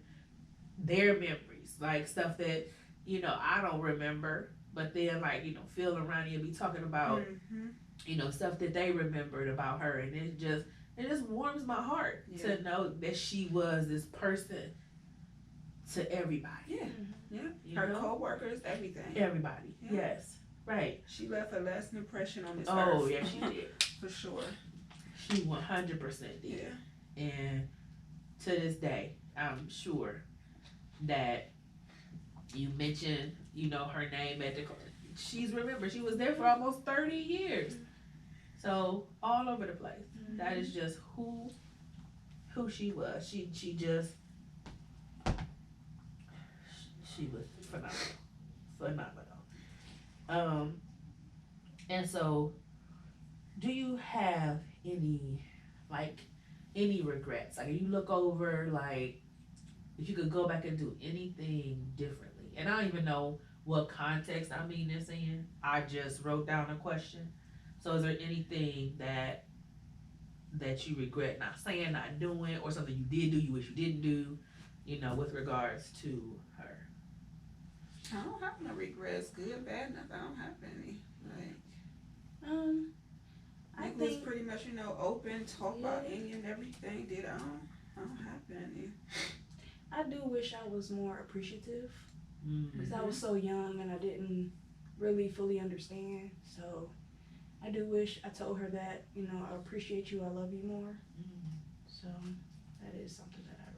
[SPEAKER 1] their memories, like stuff that, I don't remember, but then like, Phil and Ronnie will be talking about, stuff that they remembered about her, and it just warms my heart to know that she was this person to everybody.
[SPEAKER 2] Her co-workers, everything.
[SPEAKER 1] Everybody. Yes. Right.
[SPEAKER 2] She left a lasting impression on this earth.
[SPEAKER 1] Oh, yeah, she did.
[SPEAKER 2] For sure.
[SPEAKER 1] She 100% did. And to this day, I'm sure that you mentioned, her name at the. She's remembered. She was there for almost 30 years. So all over the place. That is just who she was. She was phenomenal. And so, do you have any regrets? Like, you look over, like, if you could go back and do anything differently. And I don't even know what context I mean this in. I just wrote down a question. So is there anything that you regret not saying, not doing, or something you did do, you wish you didn't do, with regards to her?
[SPEAKER 2] I don't have no regrets, good, bad, nothing. I don't have any. I think was pretty much, open, talk about any and everything. I don't have any.
[SPEAKER 3] I do wish I was more appreciative, because I was so young and I didn't really fully understand. So I do wish I told her that, I appreciate you, I love you more. So that is something that I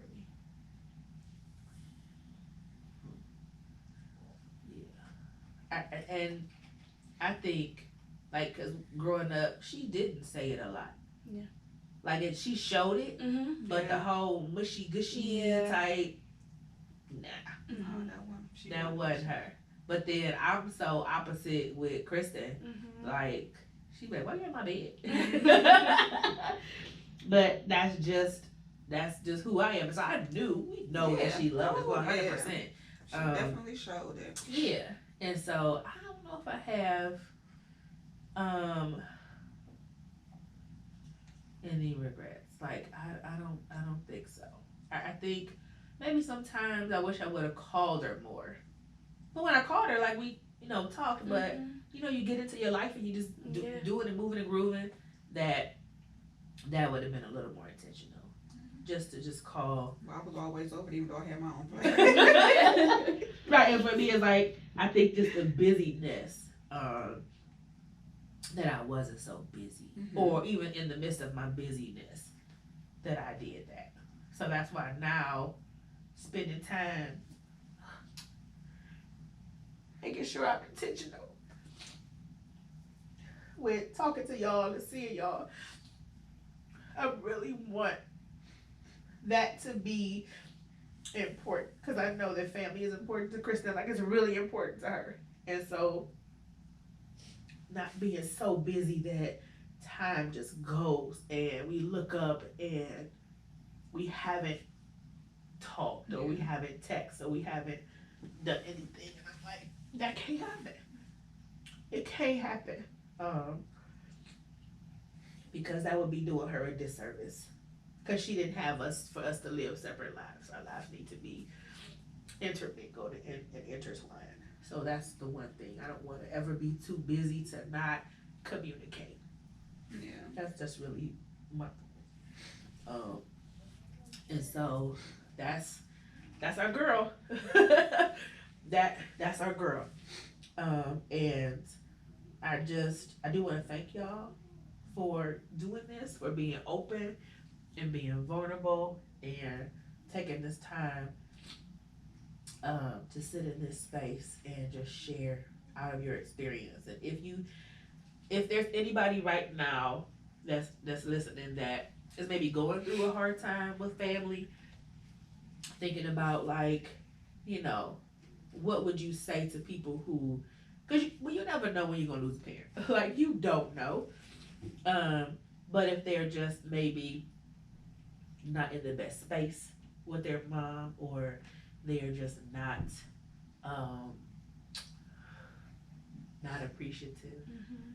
[SPEAKER 3] really.
[SPEAKER 1] And I think, like, cause growing up, she didn't say it a lot.
[SPEAKER 3] Yeah.
[SPEAKER 1] Like, she showed it, but the whole mushy gushy type, nah. That wasn't her. But then I'm so opposite with Kristen. Like, she be like, why you in my bed? But that's just who I am. So I we know that she loved us 100%.
[SPEAKER 2] She definitely showed it.
[SPEAKER 1] Yeah. And so I don't know if I have any regrets. Like, I don't think so. I think maybe sometimes I wish I would have called her more. But when I called her, like, we talked, but you get into your life and you just do it and moving and grooving. That would have been a little more intentional. Just to call.
[SPEAKER 2] Well, I was always open, even though I had my own place.
[SPEAKER 1] Right, and for me, it's like, I think just the busyness, that I wasn't so busy, or even in the midst of my busyness, that I did that. So that's why now, spending time making sure I'm intentional with talking to y'all and seeing y'all, I really want that to be important, because I know that family is important to Kristen. Like, it's really important to her. And so, not being so busy that time just goes and we look up and we haven't talked, or we haven't texted, or we haven't done anything. And I'm like, that can't happen. It can't happen. Because that would be doing her a disservice. Because she didn't have us for us to live separate lives. Our lives need to be intermingled and intertwined. So that's the one thing. I don't want to ever be too busy to not communicate.
[SPEAKER 2] Yeah.
[SPEAKER 1] That's just really my and so that's our girl. That's our girl. And I do want to thank y'all for doing this, for being open and being vulnerable and taking this time to sit in this space and just share out of your experience. And if there's anybody right now that's listening that is maybe going through a hard time with family, thinking about like, you know, what would you say to people who, because you never know when you're gonna lose a parent. Like you don't know. Um, but if they're just maybe not in the best space with their mom, or they're just um, not appreciative.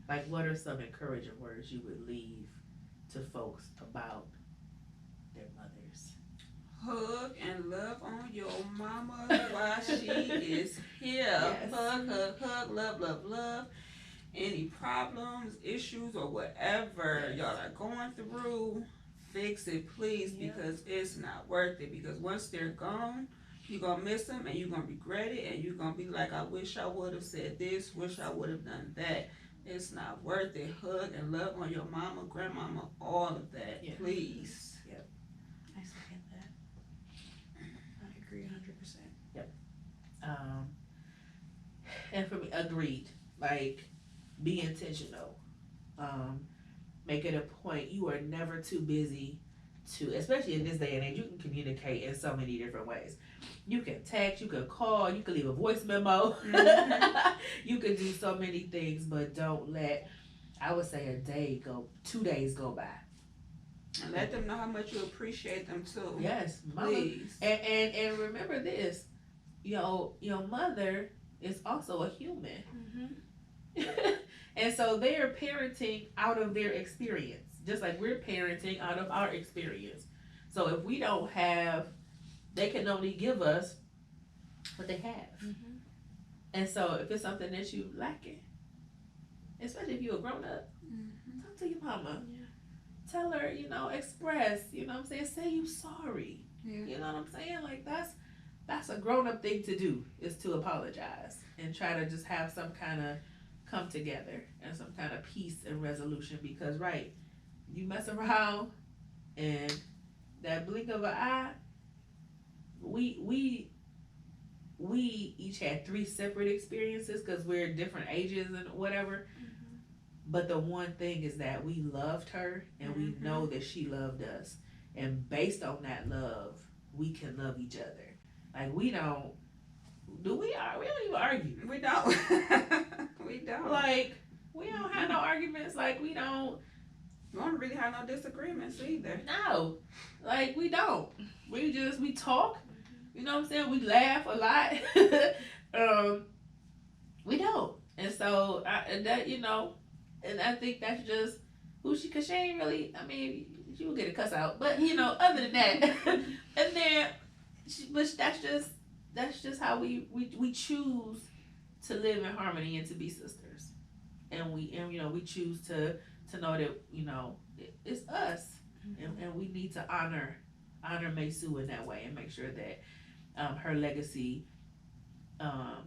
[SPEAKER 1] Like, what are some encouraging words you would leave to folks about their mothers?
[SPEAKER 2] Hug and love on your mama while she is here.
[SPEAKER 1] Yes.
[SPEAKER 2] Hug, hug, hug, love, love, love. Any problems, issues, or whatever y'all are going through, fix it, please, because it's not worth it. Because once they're gone, you're going to miss them and you're going to regret it. And you're going to be like, I wish I would have said this, wish I would have done that. It's not worth it. Hug and love on your mama, grandmama, all of that, please.
[SPEAKER 1] Yep.
[SPEAKER 3] I second that. I agree 100%.
[SPEAKER 1] Yep. And for me, agreed. Like, be intentional. Make it a point. You are never too busy to, especially in this day and age, you can communicate in so many different ways. You can text, you can call, you can leave a voice memo. You can do so many things, but don't let, I would say, 2 days go by.
[SPEAKER 2] And let them know how much you appreciate them too.
[SPEAKER 1] Yes, mama.
[SPEAKER 2] Please.
[SPEAKER 1] And remember this, your mother is also a human. And so they're parenting out of their experience, just like we're parenting out of our experience. So if we don't have, they can only give us what they have. And so if it's something that you lacking, especially if you're a grown up, talk to your mama. Tell her, express, what I'm saying? Say you sorry. You know what I'm saying? Like that's a grown up thing to do, is to apologize and try to just have some kind of come together and some kind of peace and resolution, because you mess around and that blink of an eye, we each had 3 separate experiences because we're different ages and whatever. But the one thing is that we loved her and we know that she loved us, and based on that love we can love each other. Like we don't even argue.
[SPEAKER 2] We don't. We don't.
[SPEAKER 1] Like, we don't have no arguments. Like, we don't
[SPEAKER 2] really have no disagreements either.
[SPEAKER 1] No. Like, we don't. We talk. You know what I'm saying? We laugh a lot. We don't. And so, and I think that's just because she ain't really, she will get a cuss out. But, other than that, and then, but that's just how we choose to live in harmony and to be sisters, and we choose to know that it's us, and we need to honor Mae Sue in that way and make sure that her legacy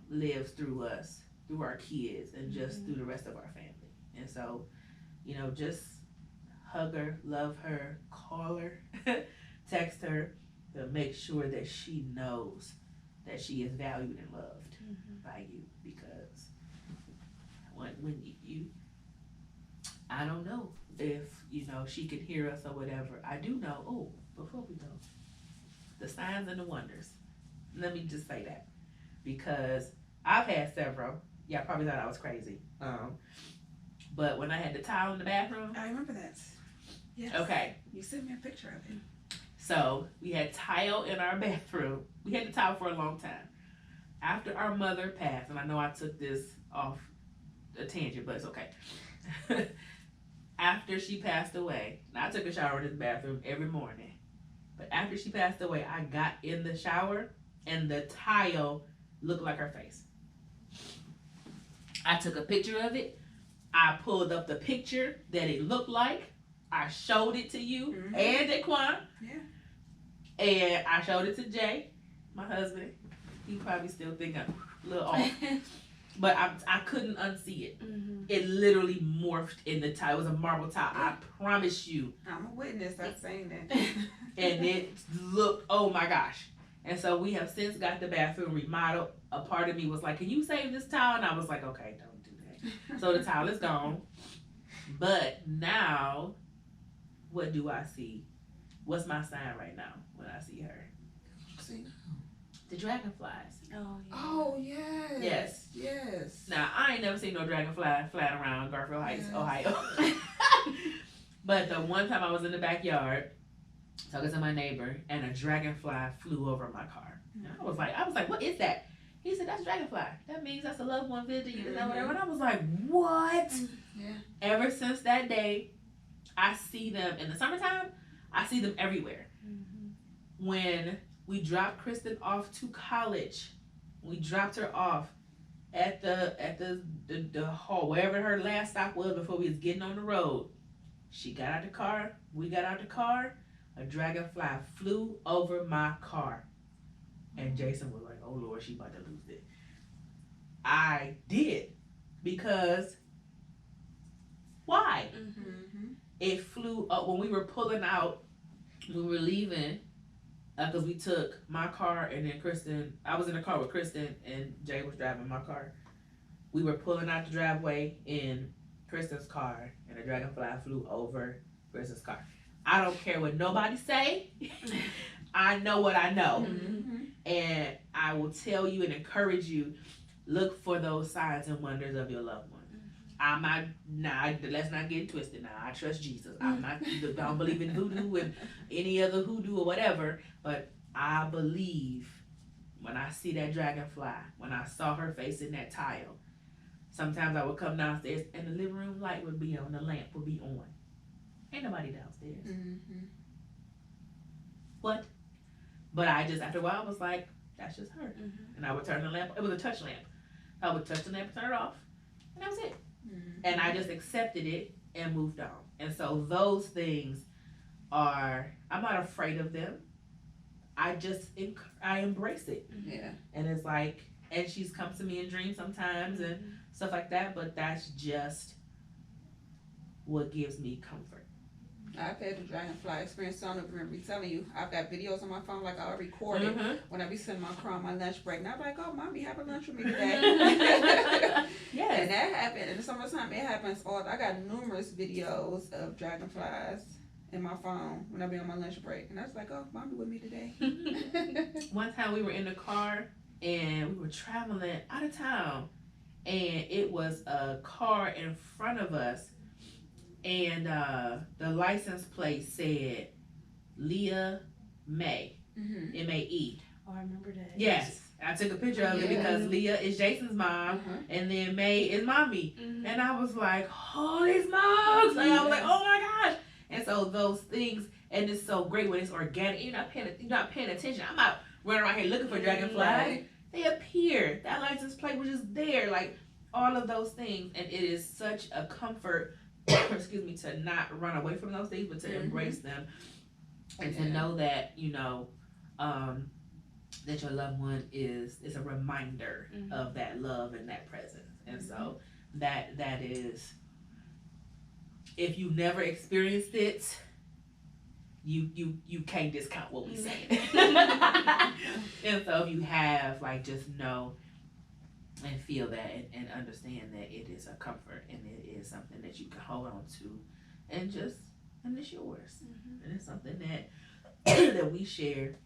[SPEAKER 1] lives through us, through our kids, and just through the rest of our family. And so, just hug her, love her, call her, text her, to make sure that she knows that she is valued and loved by you, because when you I don't know if she can hear us or whatever. I do know, before we go, the signs and the wonders, let me just say that, because I've had several. Y'all probably thought I was crazy, but when I had the towel in the bathroom,
[SPEAKER 2] I remember that. Yes.
[SPEAKER 1] Okay,
[SPEAKER 2] you sent me a picture of it.
[SPEAKER 1] So we had tile in our bathroom. We had the tile for a long time. After our mother passed, and I know I took this off a tangent, but it's okay. After she passed away, and I took a shower in this bathroom every morning. But after she passed away, I got in the shower and the tile looked like her face. I took a picture of it. I pulled up the picture that it looked like. I showed it to you and Daquan.
[SPEAKER 2] Yeah.
[SPEAKER 1] And I showed it to Jay, my husband. He probably still think I'm a little off. But I couldn't unsee it. It literally morphed in the tile. It was a marble tile. I promise you.
[SPEAKER 2] I'm a witness. I've seen that.
[SPEAKER 1] And it looked, oh my gosh. And so we have since got the bathroom remodeled. A part of me was like, can you save this tile? And I was like, okay, don't do that. So the tile is gone. But now what do I see? What's my sign right now when I see her?
[SPEAKER 2] See?
[SPEAKER 1] The dragonflies.
[SPEAKER 3] Oh, yeah.
[SPEAKER 2] Oh, yes.
[SPEAKER 1] Yes.
[SPEAKER 2] Yes.
[SPEAKER 1] Now, I ain't never seen no dragonfly flying around Garfield Heights,
[SPEAKER 2] Yes.
[SPEAKER 1] Ohio. But the one time I was in the backyard talking to my neighbor, and a dragonfly flew over my car. And I was like, what is that? He said, that's a dragonfly. That means that's a loved one visiting you, whatever. And I was like, what?
[SPEAKER 2] Yeah.
[SPEAKER 1] Ever since that day, I see them in the summertime. I see them everywhere.
[SPEAKER 3] Mm-hmm.
[SPEAKER 1] When we dropped Kristen off to college, we dropped her off at the hall, wherever her last stop was before we was getting on the road. She got out the car. We got out the car. A dragonfly flew over my car. And Jason was like, oh Lord, she about to lose it. I did. Because why?
[SPEAKER 2] Mm-hmm.
[SPEAKER 1] It flew up when we were pulling out, we were leaving, because we took my car and then Kristen, I was in the car with Kristen and Jay was driving my car. We were pulling out the driveway in Kristen's car and a dragonfly flew over Kristen's car. I don't care what nobody say. I know what I know.
[SPEAKER 2] Mm-hmm.
[SPEAKER 1] And I will tell you and encourage you, look for those signs and wonders of your loved one. I'm not, let's not get twisted now. I trust Jesus. I don't believe in voodoo and any other hoodoo or whatever, but I believe when I see that dragonfly, when I saw her face in that tile, sometimes I would come downstairs and the living room light would be on, the lamp would be on. Ain't nobody downstairs.
[SPEAKER 2] Mm-hmm.
[SPEAKER 1] What? But I just, after a while, I was like, that's just her.
[SPEAKER 3] Mm-hmm.
[SPEAKER 1] And I would turn the lamp, it was a touch lamp. I would touch the lamp, turn it off, and that was it.
[SPEAKER 2] Mm-hmm.
[SPEAKER 1] And I just accepted it and moved on. And so those things are, I'm not afraid of them. I just, I embrace it.
[SPEAKER 2] Yeah.
[SPEAKER 1] And it's like, and she's come to me in dreams sometimes and stuff like that, but that's just what gives me comfort.
[SPEAKER 2] I've had the dragonfly experience, so I don't remember me telling you. I've got videos on my phone, like I recorded when I be sitting my car on my lunch break. And I'm like, oh, Mommy, having lunch with me today.
[SPEAKER 1] Yes.
[SPEAKER 2] And that happened. In the summertime, it happens all. I got numerous videos of dragonflies in my phone when I be on my lunch break. And I was like, oh, Mommy with me today.
[SPEAKER 1] One time we were in the car and we were traveling out of town. And it was a car in front of us. And the license plate said Leah Mae,
[SPEAKER 2] Mm-hmm.
[SPEAKER 1] M-A-E.
[SPEAKER 3] Oh, I remember that.
[SPEAKER 1] Yes, I took a picture of it because Leah is Jason's mom, and then Mae is mommy.
[SPEAKER 3] Mm-hmm.
[SPEAKER 1] And I was like, holy smokes! And I was like, oh my gosh! And so those things, and it's so great when it's organic. You're not paying attention. I'm not running around here looking for dragonflies.
[SPEAKER 2] Right.
[SPEAKER 1] They appear. That license plate was just there, like all of those things, and it is such a comfort. Excuse me, to not run away from those things, but to embrace them and to know that, you know, that your loved one is a reminder of that love and that presence. And so that is, if you never experienced it, you can't discount what we saying. And so if you have, like, just know and feel that and understand that it is a comfort and it is something that you can hold on to and it's yours. And it's something that that we share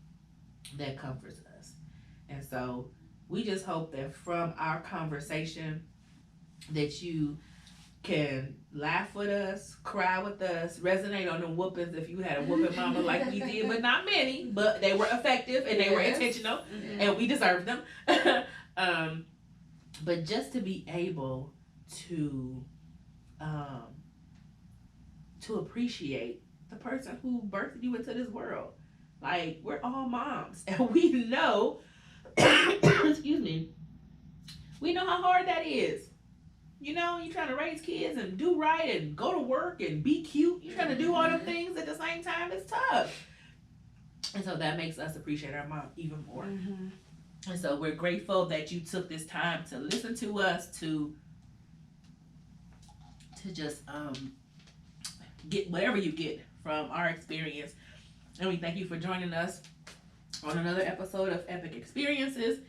[SPEAKER 1] that comforts us. And so we just hope that from our conversation that you can laugh with us, cry with us, resonate on the whoopings if you had a whooping mama like we did, but not many, but they were effective and they were intentional and we deserved them. But just to be able to appreciate the person who birthed you into this world. Like, we're all moms, and we know, excuse me, we know how hard that is. You know, you're trying to raise kids and do right and go to work and be cute. You're trying to do all them things at the same time. It's tough. And so that makes us appreciate our mom even more. And so we're grateful that you took this time to listen to us, to just get whatever you get from our experience. And we thank you for joining us on another episode of Epic Experiences.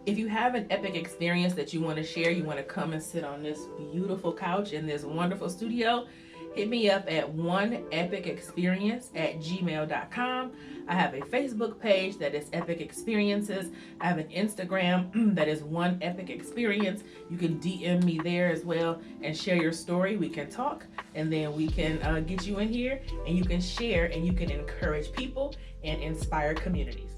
[SPEAKER 1] If you have an epic experience that you want to share, you want to come and sit on this beautiful couch in this wonderful studio, hit me up at oneepicexperience@gmail.com. I have a Facebook page that is Epic Experiences. I have an Instagram that is One Epic Experience. You can DM me there as well and share your story. We can talk, and then we can get you in here, and you can share, and you can encourage people and inspire communities.